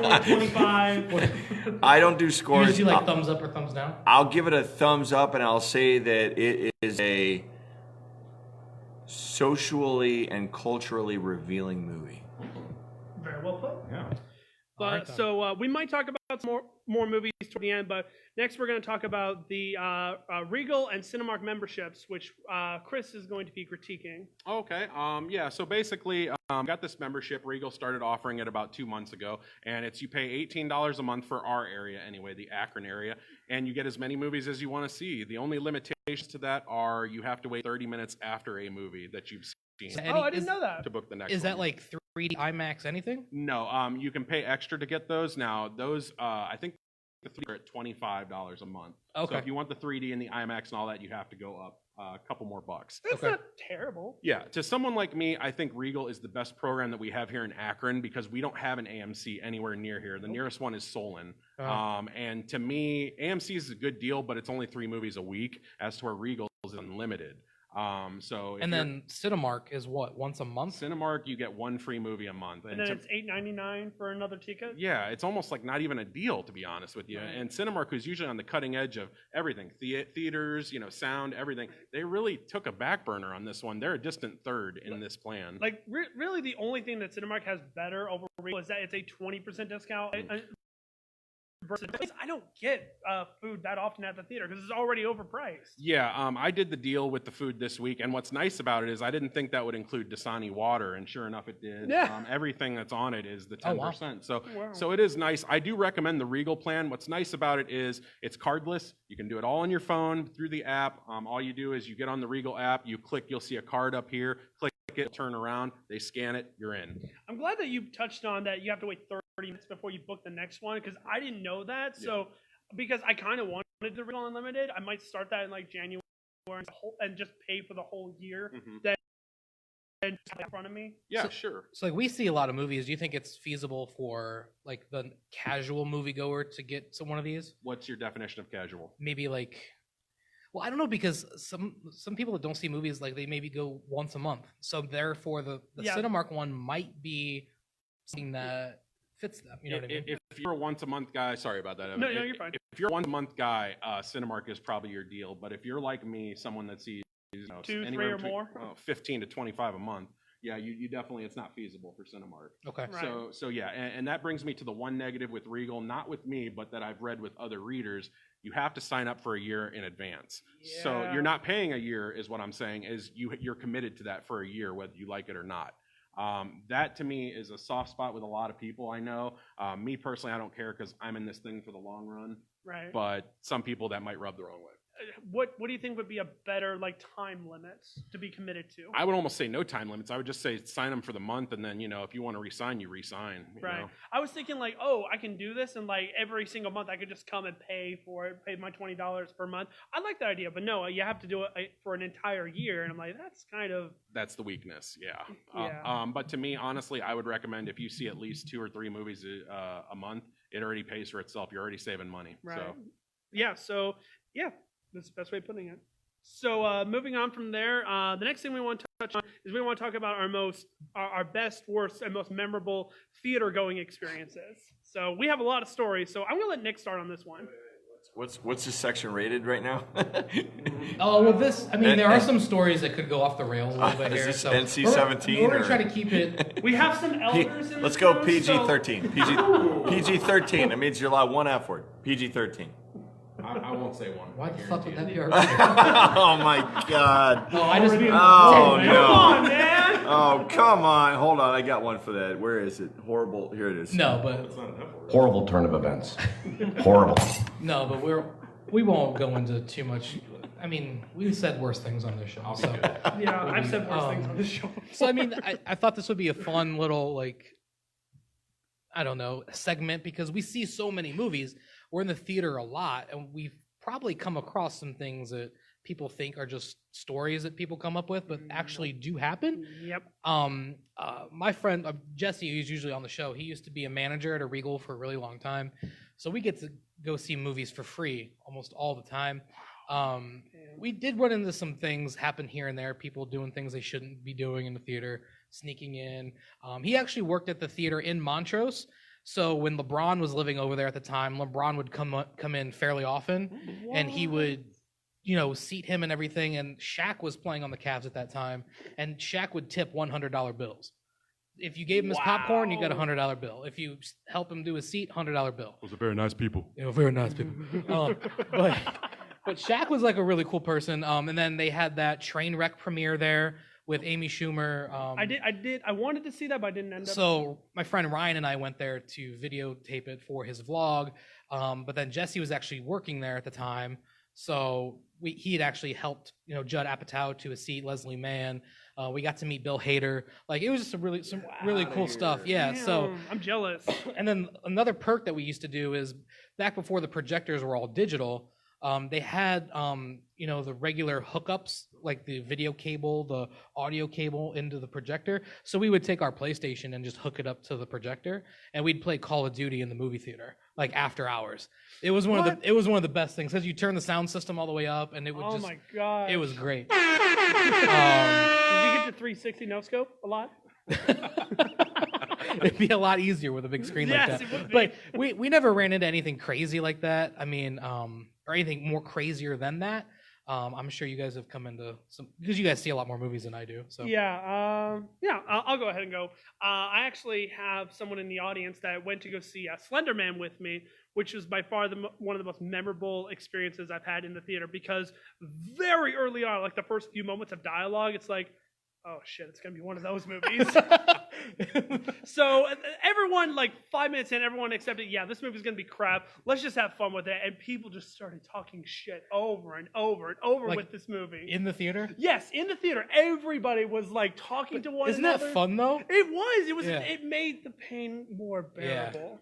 2.25. I don't do You scores. just do like thumbs up or thumbs down? I'll give it a thumbs up, and I'll say that it is a socially and culturally revealing movie. Very well put. Yeah. But Alright, then. so we might talk about some more movies toward the end, but next we're going to talk about the Regal and Cinemark memberships, which Chris is going to be critiquing. Okay. Yeah. So basically, got this membership. Regal started offering it about 2 months ago, and you pay $18 a month for our area anyway, the Akron area, and you get as many movies as you want to see. The only limitations to that are you have to wait 30 minutes after a movie that you've seen I didn't know that. to book the next. Is that one. like 3D IMAX anything? No, you can pay extra to get those. Now, those, I think the 3D are at $25 a month. Okay. So if you want the 3D and the IMAX and all that, you have to go up a couple more bucks. That's Okay. not terrible. Yeah, to someone like me, I think Regal is the best program that we have here in Akron because we don't have an AMC anywhere near here. The nearest one is Solon. Oh. And to me, AMC is a good deal, but it's only 3 movies a week, as to where Regal is unlimited. So if And you're- then Cinemark is what, once a month? Cinemark, you get 1 free movie a month. And then to- it's $8.99 for another ticket. yeah, it's almost like not even a deal, to be honest with you. Right. And Cinemark, who's usually on the cutting edge of everything, theaters, sound, everything, they really took a back burner on this one. They're a distant third in this plan. Like really, the only thing that Cinemark has better over Regal is that it's a 20% discount. Versus, I don't get food that often at the theater because it's already overpriced. Yeah, I did the deal with the food this week, and what's nice about it is I didn't think that would include Dasani water, and sure enough, it did. Yeah. Everything that's on it is the Oh, wow. 10%. So, Wow. so it is nice. I do recommend the Regal plan. What's nice about it is it's cardless. You can do it all on your phone through the app. All you do is you get on the Regal app, you click, you'll see a card up here. Click it, turn around, they scan it, you're in. I'm glad that you touched on that. You have to wait 30 minutes before you book the next one because I didn't know that. So because I kind of wanted the Regal Unlimited, I might start that in like January and just pay for the whole year. That and in front of me. Yeah, So- sure. So like we see a lot of movies. Do you think it's feasible for like the casual moviegoer to get to one of these? What's your definition of casual? Maybe like, well, I don't know because some people that don't see movies like they maybe go once a month. So therefore, the Yeah. Cinemark one might be something that fits them. You know what I mean? If you're a once a month guy, sorry about that. Evan. No, you're fine. If you're a once a month guy, Cinemark is probably your deal. But if you're like me, someone that sees 2, 3, anywhere or between, more. 15 to 25 a month, yeah, you definitely, it's not feasible for Cinemark. Okay. Right. So yeah, and that brings me to the one negative with Regal, not with me, but that I've read with other readers. You have to sign up for a year in advance. So Yeah. you're not paying a year, is what I'm saying. Is you're committed to that for a year, whether you like it or not. That to me is a soft spot with a lot of people I know. Me personally, I don't care because I'm in this thing for the long run. Right. But some people that might rub the wrong way. What do you think would be a better like time limit to be committed to? I would almost say no time limits. I would just say sign them for the month, and then if you want to resign, you resign. You Right. know? I was thinking like, oh, I can do this, and like every single month I could just come and pay for it, pay my $20 per month. I like that idea, but no, you have to do it for an entire year, and I'm like, that's kind of That's the weakness. Yeah. Yeah. But to me, honestly, I would recommend if you see at least 2 or 3 movies a month, it already pays for itself. You're already saving money. right. So Yeah. So yeah, that's the best way of putting it. So moving on from there, the next thing we want to touch on is we want to talk about our best, worst, and most memorable theater-going experiences. So we have a lot of stories. So I'm gonna let Nick start on this one. What's this section rated right now? Oh, well, there are some stories that could go off the rails a little bit Is here. this So NC-17 we're gonna or- try to keep it. We have some elders in Let's this go room, PG-13. PG-13. That means you're allowed one F word. PG-13. I won't say one. Why the fuck would that be our? Oh my God. Oh, I just. Oh Come no. on, man! Oh come on. Hold on. I got one for that. Where is it? Horrible. Here it is. No, but Horrible turn of events. Horrible. no, but we won't go into too much. I mean, we've said worse things on this show. So. Yeah, I've said worse things on this show. So I mean, I thought this would be a fun little I don't know, segment because we see so many movies. We're in the theater a lot, and we've probably come across some things that people think are just stories that people come up with, but actually do happen. Yep. My friend Jesse, who's usually on the show, he used to be a manager at a Regal for a really long time, so we get to go see movies for free almost all the time. We did run into some things happen here and there, people doing things they shouldn't be doing in the theater, sneaking in. He actually worked at the theater in Montrose, so when LeBron was living over there at the time, LeBron would come in fairly often, and he would, seat him and everything. And Shaq was playing on the Cavs at that time, and Shaq would tip $100 bills. If you gave him his popcorn, you got a $100 bill. If you help him do his seat, $100 bill. Those are very nice people. Very nice people. But Shaq was like a really cool person. And then they had that Trainwreck premiere there with Amy Schumer. I wanted to see that, but I didn't end up. So my friend Ryan and I went there to videotape it for his vlog. But then Jesse was actually working there at the time. So he had actually helped, Judd Apatow to a seat, Leslie Mann. We got to meet Bill Hader. It was just some really cool stuff. Yeah. Damn, So I'm jealous. and then another perk that we used to do is back before the projectors were all digital. They had, the regular hookups, like the video cable, the audio cable into the projector. So we would take our PlayStation and just hook it up to the projector, and we'd play Call of Duty in the movie theater, after hours. It was one of the best things because you turn the sound system all the way up, and it would Oh my god! it was great. Did you get to 360 no scope a lot? It'd be a lot easier with a big screen like Yes, that. it would be. But we never ran into anything crazy like that. I mean, or anything more crazier than that. I'm sure you guys have come into some because you guys see a lot more movies than I do. So Yeah, I'll go ahead and go. I actually have someone in the audience that went to go see Slender Man with me, which was by far one of the most memorable experiences I've had in the theater because very early on, the first few moments of dialogue, it's like, oh shit, it's gonna be one of those movies. So everyone, 5 minutes in, everyone accepted, yeah, this movie's gonna be crap. Let's just have fun with it. And people just started talking shit over and over and over with this movie. in the theater. Yes, in the theater, everybody was talking to one Isn't another. that fun though? It was. It was. Yeah. It made the pain more Yeah. bearable.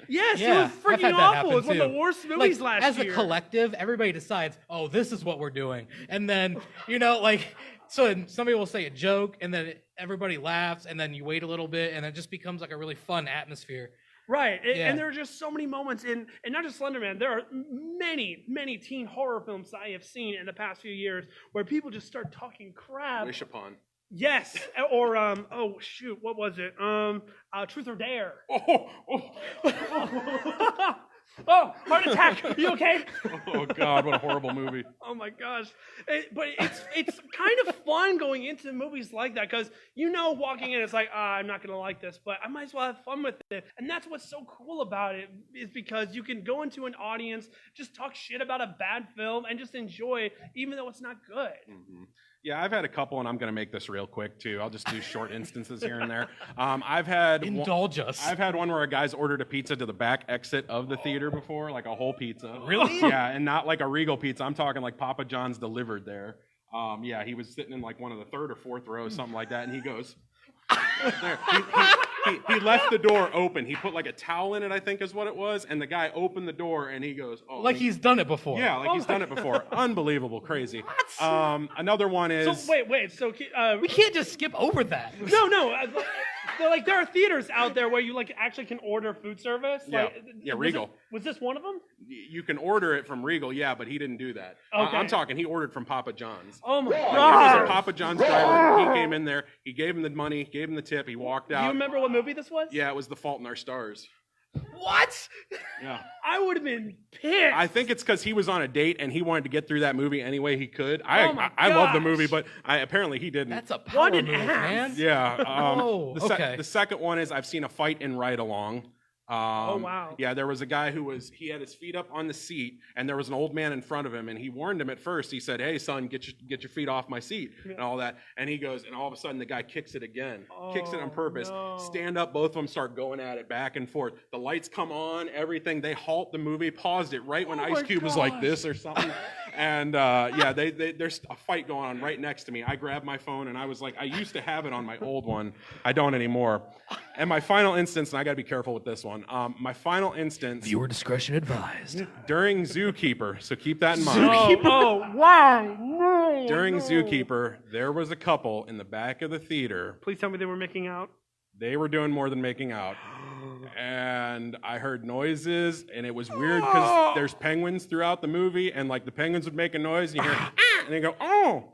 Yes, Yeah, it was I've freaking had that awful. happen It was one of too. the worst movies last as year. a collective, everybody decides, oh, this is what we're doing, and then so somebody will say a joke, and then everybody laughs, and then you wait a little bit, and it just becomes a really fun atmosphere. Right, Yeah. and there are just so many moments and not just Slender Man. There are many, many teen horror films that I have seen in the past few years where people just start talking crap. Wish upon. Yes, or oh shoot, what was it? Truth or Dare. Oh, heart attack. You okay? Oh God, what a horrible movie. Oh my gosh. But it's kind of fun going into movies like that because walking in it's like, I'm not going to like this, but I might as well have fun with it. And that's what's so cool about it is because you can go into an audience, just talk shit about a bad film and just enjoy it even though it's not good. Mm-hmm. Yeah, I've had a couple, and I'm going to make this real quick too. I'll just do short instances here and there. I've had Indulge us. I've had one where a guy's ordered a pizza to the back exit of the theater before, like a whole pizza. Really? Yeah, and not like a Regal pizza. I'm talking like Papa John's delivered there. Yeah, he was sitting in one of the third or fourth rows, something like that, and he goes. There. He left the door open. He put a towel in it, I think is what it was, and the guy opened the door and he goes, "Oh!" He's done it before. Yeah, he's done it before. Unbelievable, crazy. Another one is. So wait. So We can't just skip over that. no. like there are theaters out there where you like actually can order food service. Yeah. Like, Yeah, was Regal. Was this one of them? You can order it from Regal, yeah, but he didn't do that. Okay. I'm talking, he ordered from Papa John's. Oh my There was a god! Papa John's driver. He came in there. He gave him the money, gave him the tip. He walked Do you out. remember what movie this was? Yeah, it was The Fault in Our Stars. What? Yeah. I would have been pissed. I think it's because he was on a date and he wanted to get through that movie any way he could. Oh my I love the gosh. movie, but apparently he didn't. That's a power What an move, ass. man. Yeah. Whoa, okay. The second one is I've seen a fight in Ride Along. Oh, wow. Yeah, there was a guy he had his feet up on the seat, and there was an old man in front of him, and he warned him at first. He said, "Hey, son, get your feet off my seat," and all that. And he goes, and all of a sudden the guy kicks it again, kicks it on purpose. no. Stand up, both of them start going at it back and forth. The lights come on, everything. They halt the movie, paused it right when Oh Ice my Cube was like gosh. this or something. And yeah, there's a fight going on right next to me. I grabbed my phone and I was like, I used to have it on my old one. I don't anymore. And my final instance, and I got to be careful with this one. My final instance Viewer discretion advised. during Zookeeper, so keep that in mind. Wow! No! During no. Zookeeper, there was a couple in the back of the theater. Please tell me they were making out. They were doing more than making out. And I heard noises, and it was weird because there's penguins throughout the movie, and like the penguins would make a noise, and you hear, and they go, oh,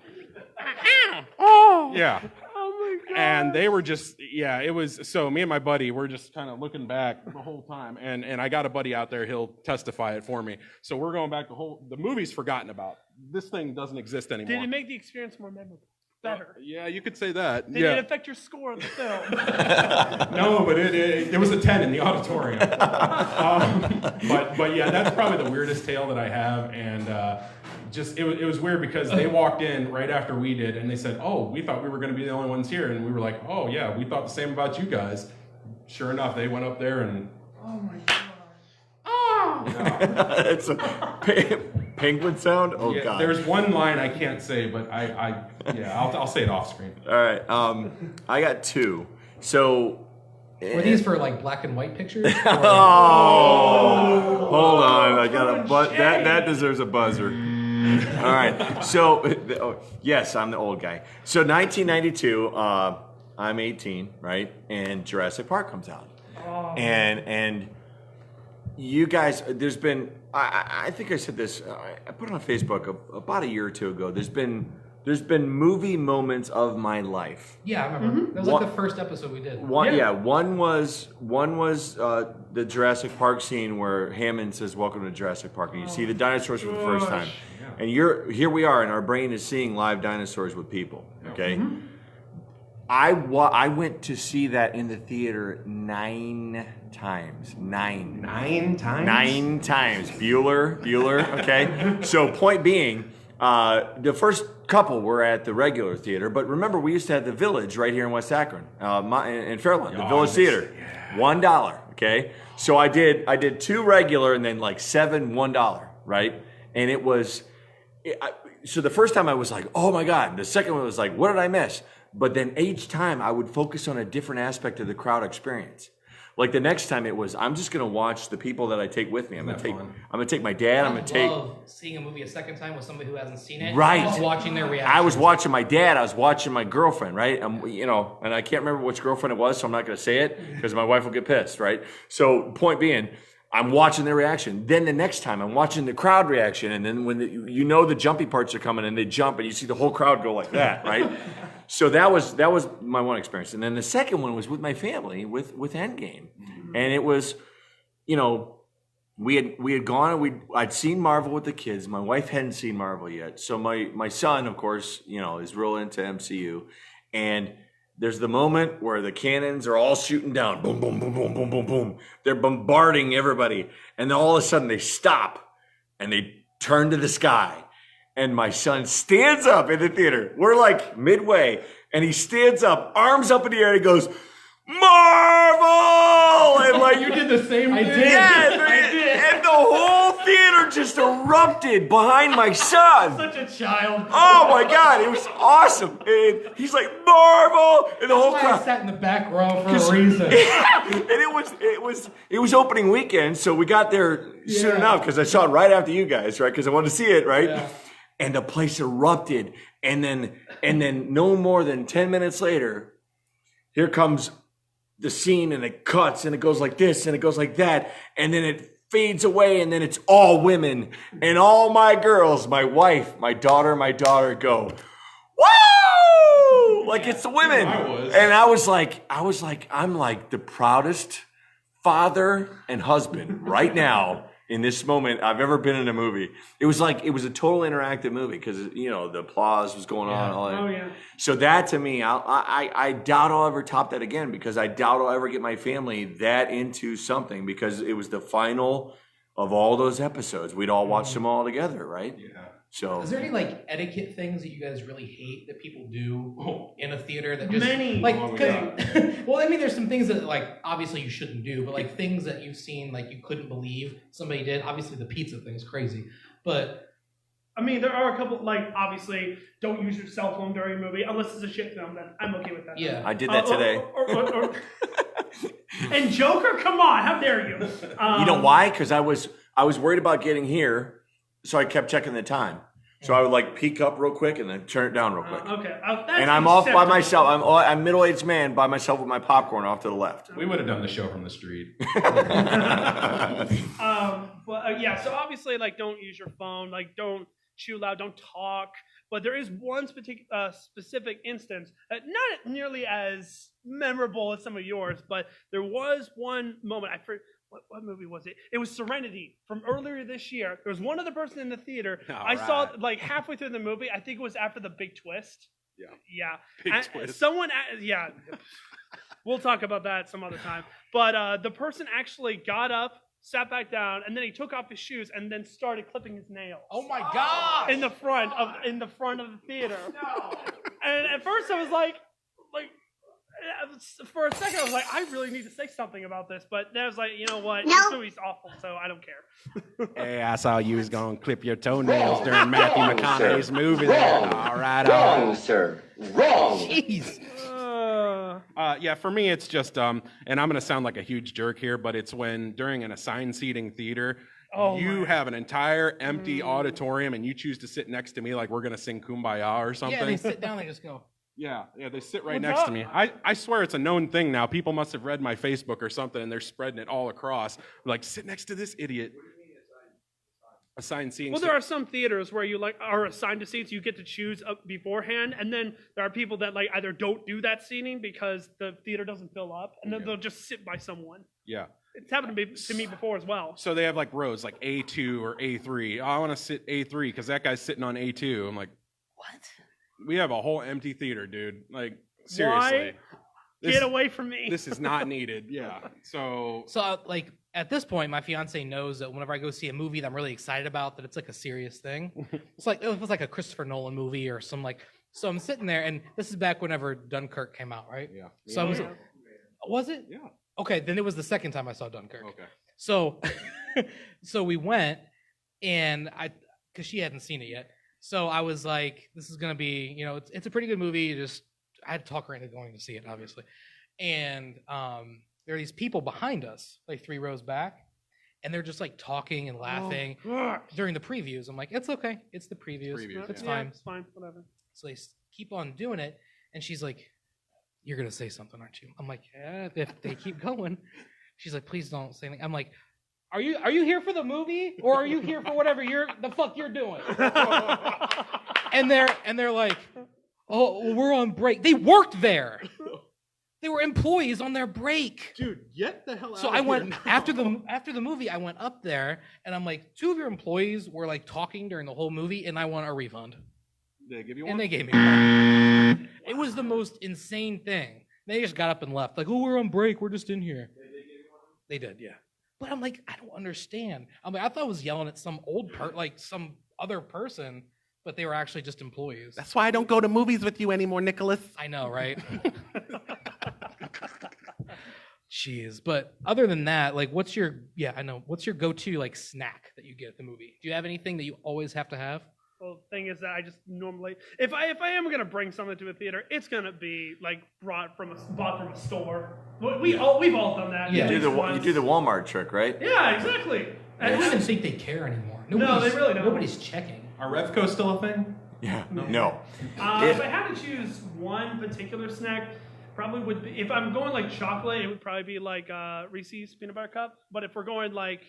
Oh! yeah. Oh my god! And they were just, yeah, it was, so me and my buddy, we're just kind of looking back the whole time, and I got a buddy out there, he'll testify it for me. So we're going back the movie's forgotten about. This thing doesn't exist anymore. Did it make the experience more memorable? Better. Yeah, you could say that. Did yeah. it affect your score of the film? No, but it was a 10 in the auditorium. But yeah, that's probably the weirdest tale that I have, and it was weird because they walked in right after we did, and they said, "Oh, we thought we were going to be the only ones here," and we were like, "Oh yeah, we thought the same about you guys." Sure enough, they went up there and Oh my god! It's a penguin sound. Oh yeah, god. there's one line I can't say, but I'll say it off screen. All right. I got two. So. Were these for like black and white pictures? Or- Oh, hold on. I got a that deserves a buzzer. All right. So, yes, I'm the old guy. So, 1992. I'm 18, right? And Jurassic Park comes out. And you guys, there's been. I think I said this. I put it on Facebook about a year or two ago. There's been movie moments of my life. Yeah, I remember. That was like the first episode we did. One was the Jurassic Park scene where Hammond says, "Welcome to Jurassic Park," and you see the dinosaurs for the first time. And here we are, and our brain is seeing live dinosaurs with people. Okay, I went to see that in the theater 9 times. 9 times? 9 times. Bueller. Okay, so point being, the first couple were at the regular theater, but remember we used to have the Village right here in West Akron, in Fairlawn, the Village Theater, $1. Okay, so I did 2 regular and then like 7 $1, right? And it was, so the first time I was like, oh my god. The second one was like, what did I miss? But then each time I would focus on a different aspect of the crowd experience. Like the next time it was, I'm just gonna watch the people that I take with me. I'm gonna take my dad. I'm gonna take. I love seeing a movie a second time with somebody who hasn't seen it. Right. Just watching their reaction. I was watching my dad. I was watching my girlfriend. Right. And I can't remember which girlfriend it was, so I'm not gonna say it because my wife will get pissed. Right. So point being, I'm watching their reaction. Then the next time I'm watching the crowd reaction, and then when the jumpy parts are coming and they jump and you see the whole crowd go like that. Right. So that was my one experience, and then the second one was with my family with Endgame, and it was, we had gone and I'd seen Marvel with the kids. My wife hadn't seen Marvel yet, so my son, of course, is real into MCU, and there's the moment where the cannons are all shooting down, boom, boom, boom, boom, boom, boom, boom. They're bombarding everybody, and then all of a sudden they stop and they turn to the sky. And my son stands up in the theater. We're like midway. And he stands up, arms up in the air, and he goes, Marvel! And like, You did the same thing. I did. And the whole theater just erupted behind my son. Such a child. Oh my God, it was awesome. And he's like, Marvel! And the whole I crowd. sat in the back row for a reason. And it was opening weekend, so we got there soon enough because I saw it right after you guys, right? Because I wanted to see it, right? Yeah. And the place erupted, and then no more than 10 minutes later, here comes the scene and it cuts and it goes like this and it goes like that and then it fades away and then it's all women and all my girls, my wife, my daughter go, woo! Like it's the women. And I was like, I'm like the proudest father and husband right now in this moment I've ever been in a movie. It was a total interactive movie because, you know, the applause was going on. All that. Oh, yeah. So that to me, I doubt I'll ever top that again because I doubt I'll ever get my family that into something because it was the final of all those episodes. We'd all watch them all together, right? Yeah. So Is there any like etiquette things that you guys really hate that people do in a theater that just Many. like? Oh, 'Cause- well, I mean, there's some things that like obviously you shouldn't do, but like things that you've seen like you couldn't believe somebody did. Obviously, the pizza thing is crazy, but I mean, there are a couple, like, obviously, don't use your cell phone during a movie, unless it's a shit film, then I'm okay with that. yeah, I did that today. And Joker, come on, how dare you? You know why? Because I was worried about getting here, so I kept checking the time. So I would like peek up real quick and then turn it down real quick. Okay. That's And I'm off by acceptable. myself. I'm a middle-aged man by myself with my popcorn off to the left. We would have done the show from the street. Yeah, so obviously, like, don't use your phone, like, don't chew loud, don't talk. But there is one specific instance, not nearly as memorable as some of yours, but there was one moment. I forget what movie was it? It was Serenity from earlier this year. There was one other person in the theater. I saw like halfway through the movie. I think it was after the big twist. Yeah. Big twist. Yeah. We'll talk about that some other time. But the person actually got up, sat back down, and then he took off his shoes and then started clipping his nails. oh my god! In the front of the theater. No. And at first I was like, for a second I was like, I really need to say something about this, but then I was like, you know what? This movie's awful, so I don't care. Hey, I saw you was gonna clip your toenails during Matthew McConaughey's movie. There. All right, sir. Wrong. Jeez. Yeah, for me, it's just, and I'm going to sound like a huge jerk here, but it's when during an assigned seating theater, you have an entire empty auditorium and you choose to sit next to me like we're going to sing Kumbaya or something. Yeah, they sit down. They just go. Yeah, they sit right What's next up? to me. I swear it's a known thing now. People must have read my Facebook or something and they're spreading it all across. Like, sit next to this idiot. Assigned seating. Well, there are some theaters where you like are assigned to seats. You get to choose up beforehand, and then there are people that like either don't do that seating because the theater doesn't fill up, and then they'll just sit by someone. Yeah. It's happened to me before as well. So they have like rows, like A2 or A3. Oh, I want to sit A3 because that guy's sitting on A2. I'm like, What? we have a whole empty theater, dude. Like, seriously. Get away from me. This is not needed. Yeah. So Like at this point, my fiance knows that whenever I go see a movie that I'm really excited about, that it's like a serious thing. It's like it was like a Christopher Nolan movie or some like. So I'm sitting there, and this is back whenever Dunkirk came out, right? Yeah. So I was. Yeah. Was it? Yeah. Okay, then it was the second time I saw Dunkirk. Okay. So, so we went, and because she hadn't seen it yet, so I was like, "This is gonna be, you know, it's a pretty good movie." Just I had to talk her into going to see it, obviously, and there are these people behind us, like 3 rows back, and they're just like talking and laughing during the previews. I'm like, "It's okay, it's the previews, it's Yeah, fine." it's fine, whatever. So they keep on doing it, and she's like, "You're gonna say something, aren't you?" I'm like, "Yeah." If they keep going, she's like, "Please don't say anything." I'm like, "Are you here for the movie, or are you here for whatever the fuck you're doing?" and they're like, "Oh, well, we're on break." They worked there. They were employees on their break. Dude, get the hell out So I went after the movie. I went up there, and I'm like, 2 of your employees were like talking during the whole movie, and I want a refund. Did they give you one? And they gave me one. It was the most insane thing. They just got up and left. Like, "Oh, we're on break. We're just in here." They did, yeah. But I'm like, I don't understand. I mean, I thought I was yelling at some some other person, but they were actually just employees. That's why I don't go to movies with you anymore, Nicholas. I know, right? Jeez. But other than that, like, what's your go-to like snack that you get at the movie? Do you have anything that you always have to have? Well, the thing is that I just normally, if I am gonna bring something to a theater, it's gonna be like bought from a store. We've all done that. Yeah. You at do least the once. Walmart trick, right? Yeah, exactly. I don't even think they care anymore. No, they really don't. Nobody's checking. Are Revco still a thing? Yeah. No. If I had to choose one particular snack, probably would be, if I'm going like chocolate, it would probably be like Reese's peanut butter cup. But if we're going like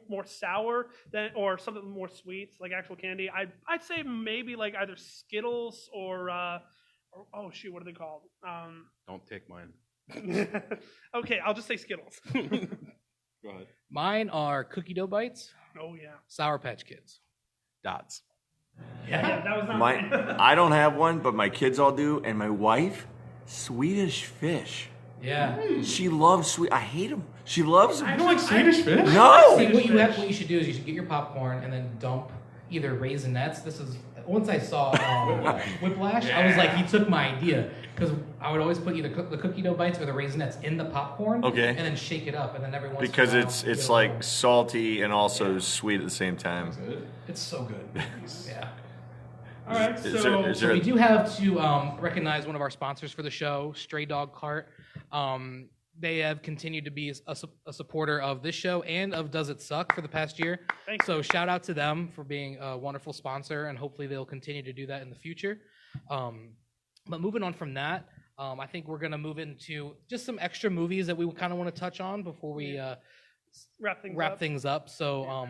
more sour or something more sweet, like actual candy, I'd say maybe like either Skittles or oh shoot, what are they called? Don't take mine. Okay, I'll just say Skittles. Go ahead. Mine are cookie dough bites, Oh yeah. Sour Patch Kids. Dots. Yeah, that was not My, mine. I don't have one, but my kids all do, and my wife, Swedish fish. Yeah. She loves sweet. I hate them. She loves them. I don't like Swedish fish. No. See, what you should do is you should get your popcorn and then dump either Raisinets. This is once I saw Whiplash, I was like, he took my idea because I would always put either the cookie dough bites or the Raisinets in the popcorn. Okay. And then shake it up, and then every once Because in a while, it's like salty and also sweet at the same time. it's so good. Yeah. All right, Is so there- So we do have to recognize one of our sponsors for the show, Stray Dog Cart. They have continued to be a supporter of this show and of Does It Suck for the past year. Thanks. So shout out to them for being a wonderful sponsor, and hopefully they'll continue to do that in the future. But moving on from that, I think we're going to move into just some extra movies that we kind of want to touch on before we wrap things up. So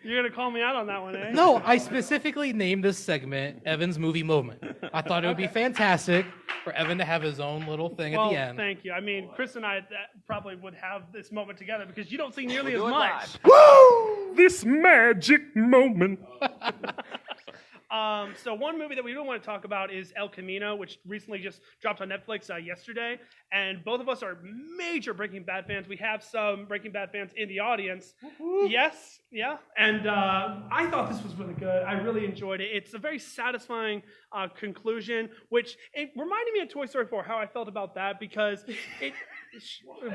you're gonna call me out on that one, eh? no, I specifically named this segment Evan's Movie Moment. I thought it would be fantastic for Evan to have his own little thing at the end. Thank you. I mean, Chris and I probably would have this moment together because you don't see nearly as much. Woo! This magic moment. So one movie that we don't want to talk about is El Camino, which recently just dropped on Netflix yesterday. And both of us are major Breaking Bad fans. We have some Breaking Bad fans in the audience. Yes, yeah. And I thought this was really good. I really enjoyed it. It's a very satisfying conclusion, which it reminded me of Toy Story 4, how I felt about that, because it...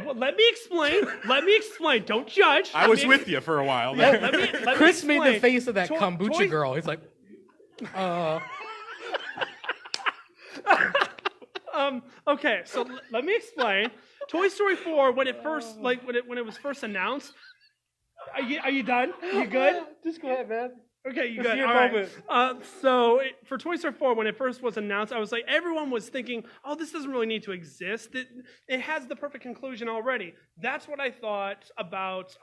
Well, let me explain. Don't judge. I was with you for a while. Yeah, let me Chris made the explain. face of that kombucha girl. He's like, Okay, so let me explain. Toy Story 4, when it first, when it was first announced. Are you done? You good? just go ahead, man. Okay, you good. All right. For Toy Story 4, when it first was announced, I was like, everyone was thinking, oh, this doesn't really need to exist. It has the perfect conclusion already. That's what I thought about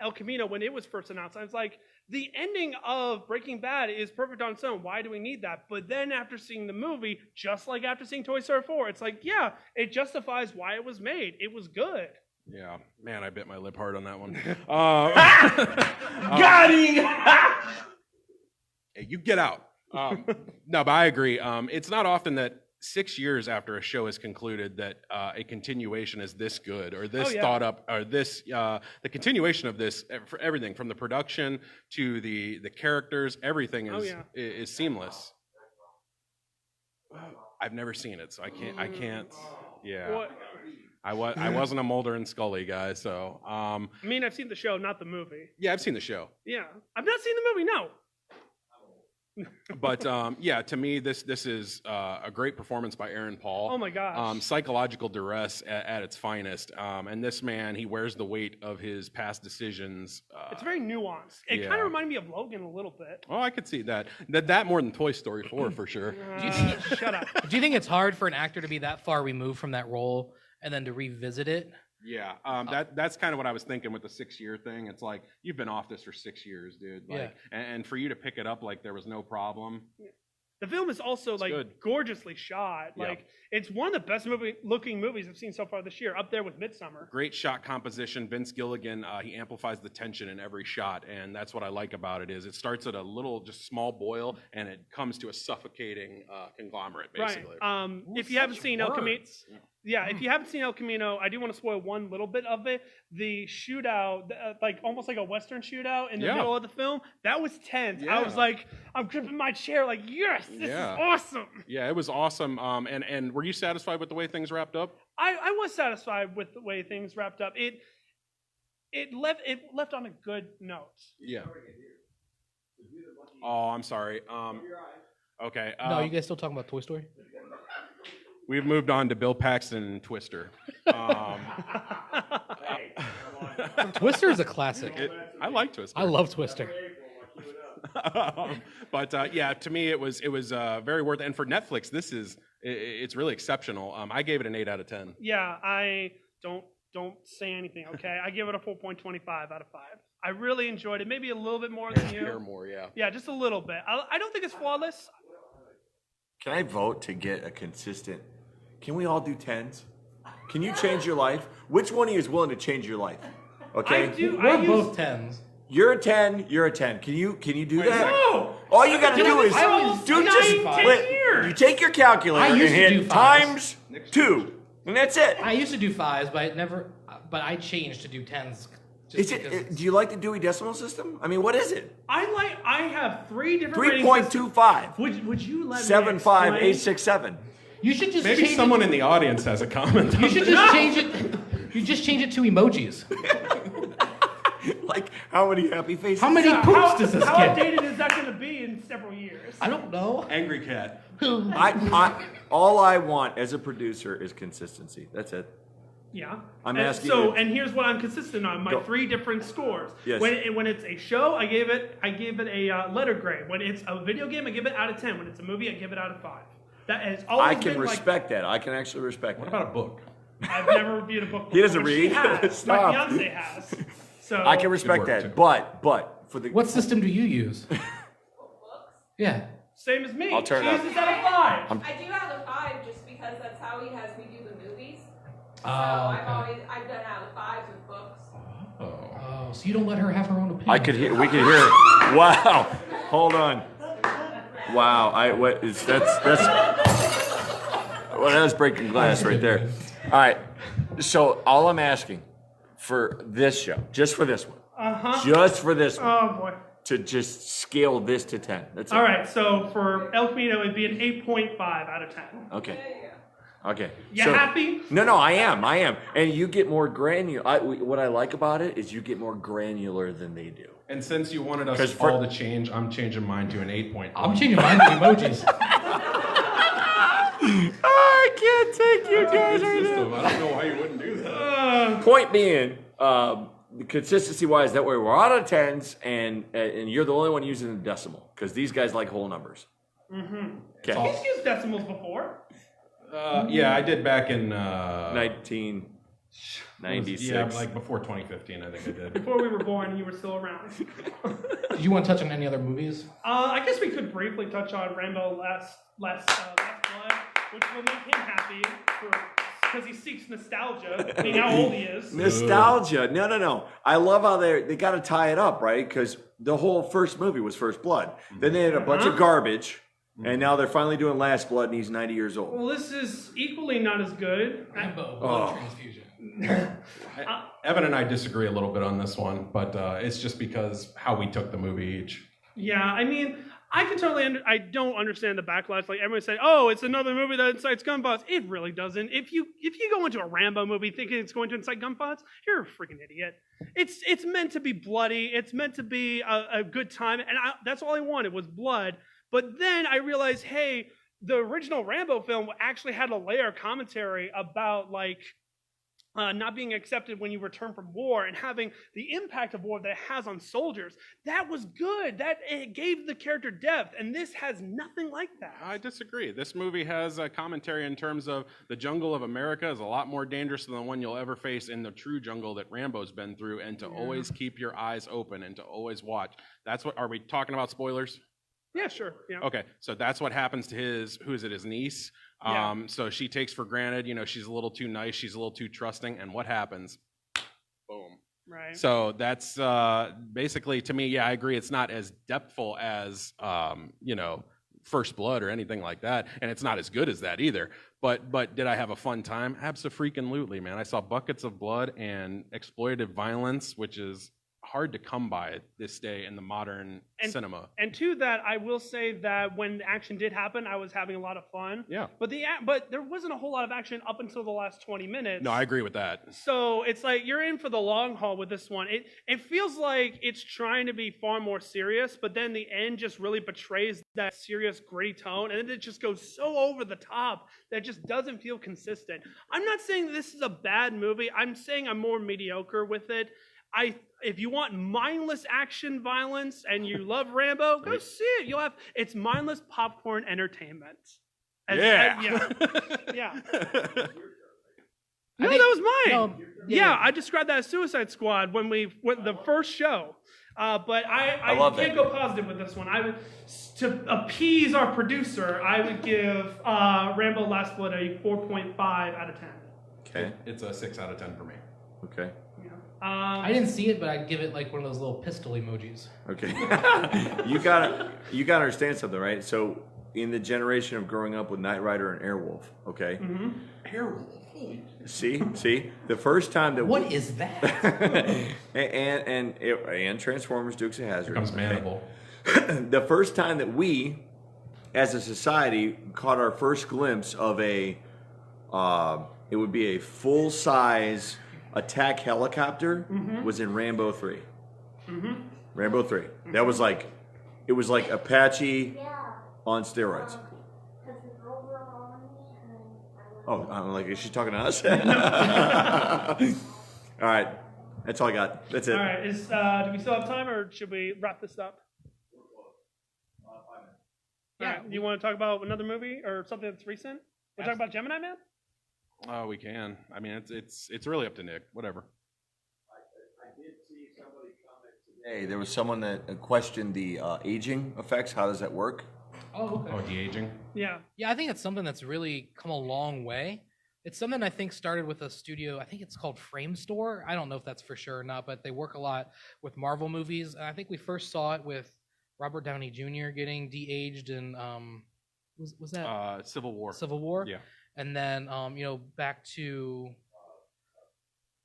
El Camino when it was first announced. I was like, the ending of Breaking Bad is perfect on its own. Why do we need that? But then after seeing the movie, just like after seeing Toy Story 4, it's like, yeah, it justifies why it was made. It was good. Yeah, man, I bit my lip hard on that one. Got him! Hey, you get out. No, but I agree. It's not often that 6 years after a show is concluded that a continuation is this good or this thought up or this the continuation of this for everything from the production to the characters, everything is seamless. I've never seen it, so I can't. Yeah. What? I wasn't a Mulder and Scully guy, so. I mean, I've seen the show, not the movie. Yeah, I've seen the show. Yeah, I've not seen the movie. No. But yeah, to me, this is a great performance by Aaron Paul. Oh my gosh. Psychological duress at its finest. And this man, he wears the weight of his past decisions. It's very nuanced. It kind of reminded me of Logan a little bit. Oh, I could see that. That more than Toy Story 4 for sure. Shut up. Do you think it's hard for an actor to be that far removed from that role and then to revisit it? Yeah, that's kind of what I was thinking with the 6-year thing. It's like, you've been off this for 6 years, dude. Like, and for you to pick it up like there was no problem. The film is also good. gorgeously shot. Like it's one of the best looking movies I've seen so far this year, up there with Midsommar. Great shot composition. Vince Gilligan, he amplifies the tension in every shot, and that's what I like about it. Is it starts at a little, just small boil, and it comes to a suffocating conglomerate, basically. Right. If you haven't seen El Camino, if you haven't seen El Camino, I do want to spoil one little bit of it. The shootout, almost like a Western shootout in the middle of the film, that was tense. I was like, I'm gripping my chair, like, yes, this is awesome. Yeah, it was awesome. And were you satisfied with the way things wrapped up? I was satisfied with the way things wrapped up. It left on a good note. Yeah. Oh, I'm sorry. Okay. No, you guys still talking about Toy Story? We've moved on to Bill Paxton and Twister. Twister is a classic. I like Twister. I love Twister. But yeah, to me it was very worth it. And for Netflix, it's really exceptional. I gave it an 8 out of 10. Yeah, I don't say anything, okay? I give it a 4.25 out of 5. I really enjoyed it. Maybe a little bit more than you. More, yeah. Yeah, just a little bit. I don't think it's flawless. Can I vote to get a consistent? Can we all do 10s? Can you change your life? Which one of you is willing to change your life? Okay. We're both 10s. You're a 10. You're a 10. Can you do that? No. All you got to do is do just 10 years. you take your calculator I and used to do hit fives. times 2, and that's it. I used to do 5s, but I changed to do 10s. Just Is it? Do you like the Dewey Decimal System? I mean, what is it? I have 3 different ratings systems. 3.25. Would you let me 75867. You should just Maybe change someone in the audience has a comment. You should just change it. You just change it to emojis. Like, how many happy faces? How many poops does this How get? outdated is that going to be in several years? I don't know. Angry cat. All I want as a producer is consistency. That's it. Yeah. I'm and asking so, you- and here's what I'm consistent on: my Go. 3 different scores. Yes. When it's a show, I gave it a letter grade. When it's a video game, I give it out of 10. When it's a movie, I give it out of 5. That has always I been can respect that. I can actually respect What that. about a book? I've never reviewed a book before. He doesn't She read? has. Stop. My fiance has. So I can respect Good work, that. too. But for the What system do you use? Yeah. same as me. I'll turn she it up. uses out of 5. I do out of 5 just because that's how he has me do the movies. So Oh, I've done out of 5s with books. Oh, so you don't let her have her own opinion. we could hear it. Wow. Hold on. Wow. Well, that was breaking glass right there. All right. So all I'm asking for this show, just for this one, just for this one, Oh boy. to just scale this to 10. That's it. All right. So for El Camino, it'd be an 8.5 out of 10. Okay. Okay. You So- happy? No, I am. And you get more granular. What I like about it is you get more granular than they do. And since you wanted 'Cause us for- all to change, I'm changing mine to an 8.1. I'm changing mine to emojis. I can't take you guys Good right now. system. I don't know why you wouldn't do that. Point being, consistency-wise, that way we're out of 10s, and you're the only one using the decimal, because these guys like whole numbers. Okay. He's used decimals before. Yeah, I did back in 1996. Yeah, like before 2015, I think I did. Before we were born, you were still around. Did you want to touch on any other movies? I guess we could briefly touch on Rambo Last Blood, which will make him happy because he seeks nostalgia, being how old he is. Nostalgia. No. I love how they got to tie it up, right? Because the whole first movie was First Blood. Then they had a bunch of garbage, and now they're finally doing Last Blood, and he's 90 years old. Well, this is equally not as good. Rambo, blood transfusion. Evan and I disagree a little bit on this one, but it's just because how we took the movie each. Yeah, I mean, I can totally I don't understand the backlash. Like everyone say, "Oh, it's another movie that incites gun violence." It really doesn't. If you go into a Rambo movie thinking it's going to incite gun violence, you're a freaking idiot. It's meant to be bloody. It's meant to be a good time, and that's all I wanted was blood. But then I realized, hey, the original Rambo film actually had a layer of commentary about like not being accepted when you return from war and having the impact of war that it has on soldiers. That was good. That it gave the character depth, and this has nothing like that. I disagree. This movie has a commentary in terms of the jungle of America is a lot more dangerous than the one you'll ever face in the true jungle that Rambo's been through, and to always keep your eyes open and to always watch. That's what. Are we talking about spoilers? Yeah, sure. Yeah. Okay, so that's what happens to his niece. Yeah. So she takes for granted, she's a little too nice, she's a little too trusting, and what happens? Boom. Right. So that's basically, to me, yeah, I agree. It's not as depthful as, First Blood or anything like that, and it's not as good as that either. But did I have a fun time? Abso-freaking-lutely, man. I saw buckets of blood and exploitative violence, which is hard to come by this day in the modern cinema. And to that, I will say that when the action did happen, I was having a lot of fun. Yeah. But there wasn't a whole lot of action up until the last 20 minutes. No, I agree with that. So it's like you're in for the long haul with this one. It feels like it's trying to be far more serious, but then the end just really betrays that serious, gritty tone, and then it just goes so over the top that it just doesn't feel consistent. I'm not saying this is a bad movie. I'm saying I'm more mediocre with it. if you want mindless action violence and you love Rambo, go see it. It's mindless popcorn entertainment. Yeah. Yeah. No, that was mine. No, yeah, I described that as Suicide Squad when we went the first show. But I love can't that. go positive with this one. To appease our producer, I would give Rambo Last Blood a 4.5 out of 10. Okay. It's a 6 out of 10 for me. Okay. I didn't see it, but I'd give it like one of those little pistol emojis. Okay. you gotta understand something, right? So in the generation of growing up with Knight Rider and Airwolf, okay? Mm-hmm. Airwolf. See, the first time that What is that? and Transformers Dukes of Hazzard. Here comes Mandible. The first time that we, as a society, caught our first glimpse of it would be a full-size attack helicopter was in Rambo 3. Mm-hmm. Rambo 3. That was it was like Apache on steroids. Oh, I'm like, is she talking to us? All right. That's all I got. That's it. All right. Do we still have time, or should we wrap this up? 5 minutes. Yeah. Right. You want to talk about another movie or something that's recent? We're talking about Gemini Man? Oh, we can. I mean, it's really up to Nick. Whatever. I did see somebody comment today. There was someone that questioned the aging effects. How does that work? Oh, okay. Oh, de-aging? Yeah. Yeah, I think it's something that's really come a long way. It's something I think started with a studio, I think it's called Frame Store. I don't know if that's for sure or not, but they work a lot with Marvel movies. And I think we first saw it with Robert Downey Jr. getting de-aged in, was that? Civil War. Civil War? Yeah. And then, back to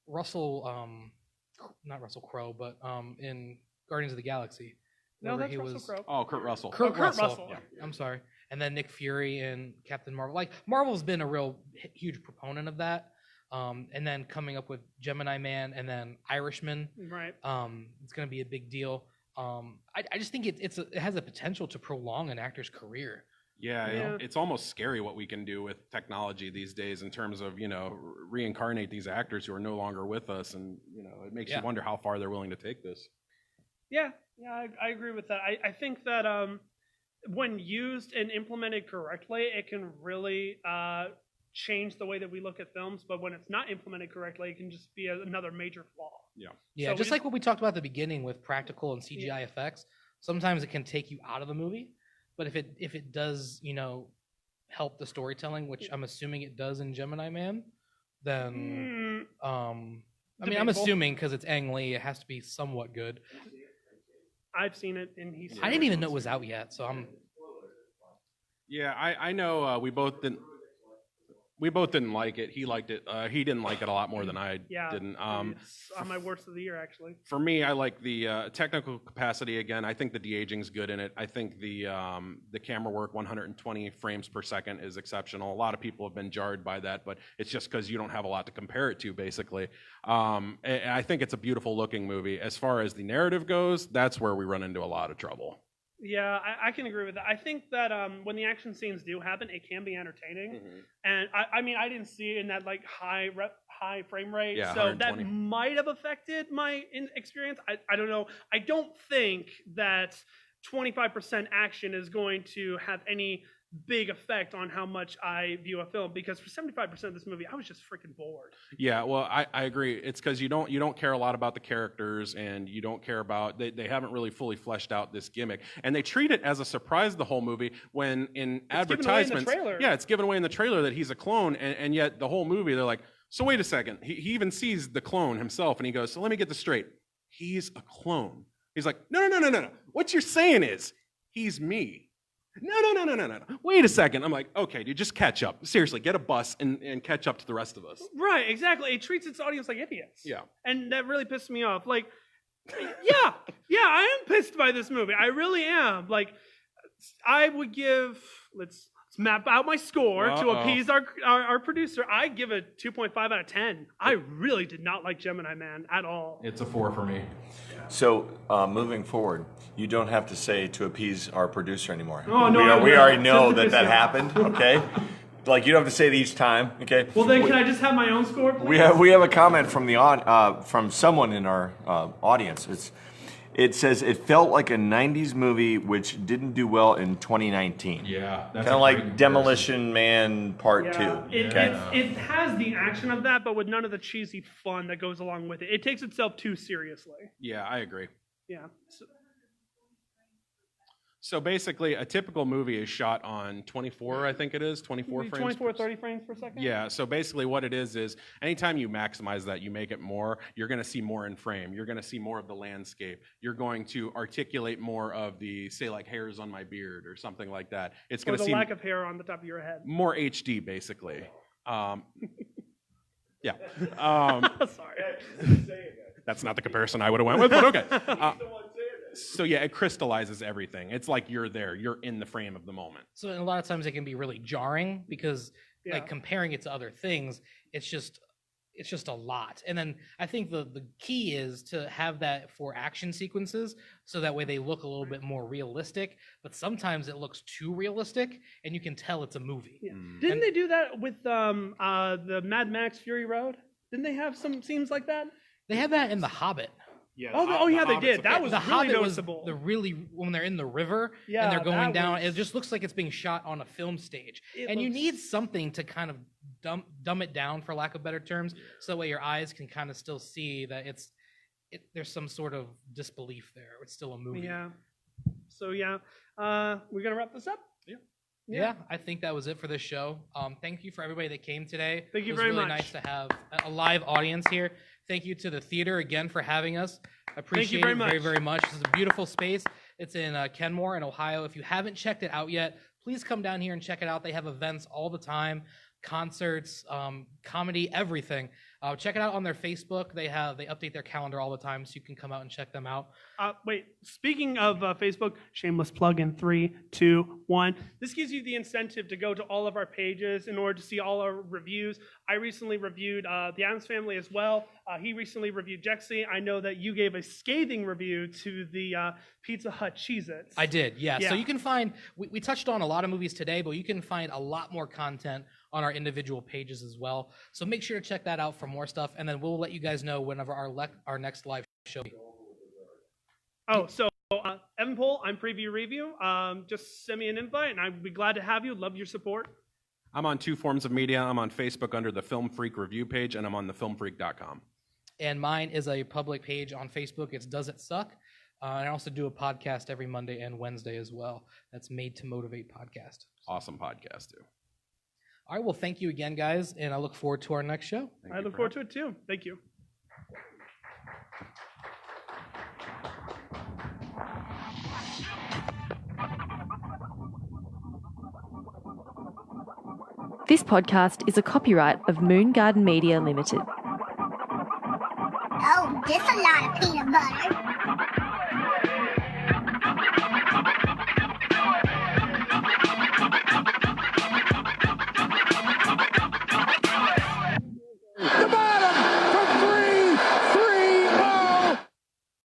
Russell, not Russell Crowe, but in Guardians of the Galaxy. No, that's he Russell was, Crowe. Oh, Kurt Russell. Kurt Russell. Russell. Yeah, I'm sorry. And then Nick Fury and Captain Marvel. Like, Marvel's been a real huge proponent of that. And then coming up with Gemini Man and then Irishman. Right. It's going to be a big deal. I just think it has a potential to prolong an actor's career. Yeah, it's almost scary what we can do with technology these days in terms of, reincarnate these actors who are no longer with us. And, it makes you wonder how far they're willing to take this. Yeah, I agree with that. I think that when used and implemented correctly, it can really change the way that we look at films. But when it's not implemented correctly, it can just be another major flaw. Yeah, So just like what we talked about at the beginning with practical and CGI effects, sometimes it can take you out of the movie. But if it does, help the storytelling, which I'm assuming it does in Gemini Man, then I'm assuming because it's Ang Lee, it has to be somewhat good. I've seen it, and he's. I didn't even know it was out yet, so I'm. Yeah, I know we both didn't. We both didn't like it. He liked it. He didn't like it a lot more than I didn't. It's on my worst of the year, actually. For me, I like the technical capacity again. I think the de-aging's good in it. I think the camera work, 120 frames per second, is exceptional. A lot of people have been jarred by that, but it's just because you don't have a lot to compare it to, basically. And I think it's a beautiful looking movie. As far as the narrative goes, that's where we run into a lot of trouble. Yeah, I can agree with that. I think that when the action scenes do happen, it can be entertaining. Mm-hmm. And I didn't see it in that high frame rate, so that might have affected my experience. I don't know. I don't think that 25% action is going to have any big effect on how much I view a film, because for 75% of this movie, I was just freaking bored. Yeah, well, I agree. It's because you don't care a lot about the characters, and you don't care about they haven't really fully fleshed out this gimmick, and they treat it as a surprise the whole movie. When in advertisements, it's given away in the trailer that he's a clone, and yet the whole movie they're like, so wait a second, he even sees the clone himself, and he goes, so let me get this straight, he's a clone. He's like, no. What you're saying is he's me. No. Wait a second. I'm like, okay, dude, just catch up. Seriously, get a bus and catch up to the rest of us. Right, exactly. It treats its audience like idiots. Yeah. And that really pissed me off. Like, yeah, I am pissed by this movie. I really am. Like, I would give, let's map out my score to appease our producer. I give it 2.5 out of 10. I really did not like Gemini Man at all. It's a 4 for me. So, moving forward, you don't have to say to appease our producer anymore. Oh, no, we already know that happened, okay? Like, you don't have to say it each time, okay? Well, then, can I just have my own score, please? We have a comment from from someone in our audience. It says it felt like a '90s movie which didn't do well in 2019. Yeah, Kind of like Demolition Man Part 2. It has the action of that, but with none of the cheesy fun that goes along with it. It takes itself too seriously. Yeah, I agree. Yeah. So basically, a typical movie is shot on 24, I think it is, 24 frames. 24, 30 frames per second? Yeah, so basically what it is anytime you maximize that, you make it more, you're going to see more in frame. You're going to see more of the landscape. You're going to articulate more of the, say, like hairs on my beard or something like that. It's going to the see lack of hair on the top of your head. more HD, basically. Yeah. Sorry. That's not the comparison I would have went with, but okay. So yeah, it crystallizes everything. It's like you're there. You're in the frame of the moment. So a lot of times it can be really jarring because like comparing it to other things, it's just a lot. And then I think the key is to have that for action sequences so that way they look a little bit more realistic, but sometimes it looks too realistic and you can tell it's a movie. Yeah. Didn't they do that with the Mad Max Fury Road? Didn't they have some scenes like that? They had that in The Hobbit. Yeah. They did. That was The really Hobbit noticeable. was when they're in the river Yeah, and they're going that down. was- It just looks like it's being shot on a film stage, It and you looks- need something to kind of dumb it down, for lack of better terms, so that way your eyes can kind of still see that there's some sort of disbelief there. It's still a movie. Yeah. So we're gonna wrap this up. Yeah, I think that was it for this show. Thank you for everybody that came today. Thank you It was very really much. nice to have a live audience here. Thank you to the theater again for having us. I appreciate very it very, much. very much. This is a beautiful space. It's in Kenmore in Ohio. If you haven't checked it out yet, please come down here and check it out. They have events all the time, concerts, comedy, everything. Check it out on their Facebook. They update their calendar all the time, so you can come out and check them out. Wait, speaking of Facebook, shameless plug in 3, 2, 1. This gives you the incentive to go to all of our pages in order to see all our reviews. I recently reviewed The Addams Family as well. He recently reviewed Jexy. I know that you gave a scathing review to the Pizza Hut Cheez-Its. I did, yeah. Yeah. So you can find, we touched on a lot of movies today, but you can find a lot more content on our individual pages as well. So make sure to check that out for more stuff, and then we'll let you guys know whenever our next live show. Oh, so Evan Pohl, I'm Preview Review. Just send me an invite, and I'd be glad to have you. Love your support. I'm on two forms of media. I'm on Facebook under the Film Freak review page, and I'm on thefilmfreak.com. And mine is a public page on Facebook. It's Does It Suck? And I also do a podcast every Monday and Wednesday as well. That's Made to Motivate podcast. Awesome podcast, too. All right, well, thank you again, guys, and I look forward to our next show. I look forward to it, too. Thank you. This podcast is a copyright of Moon Garden Media Limited. Oh, this a lot of peanut butter.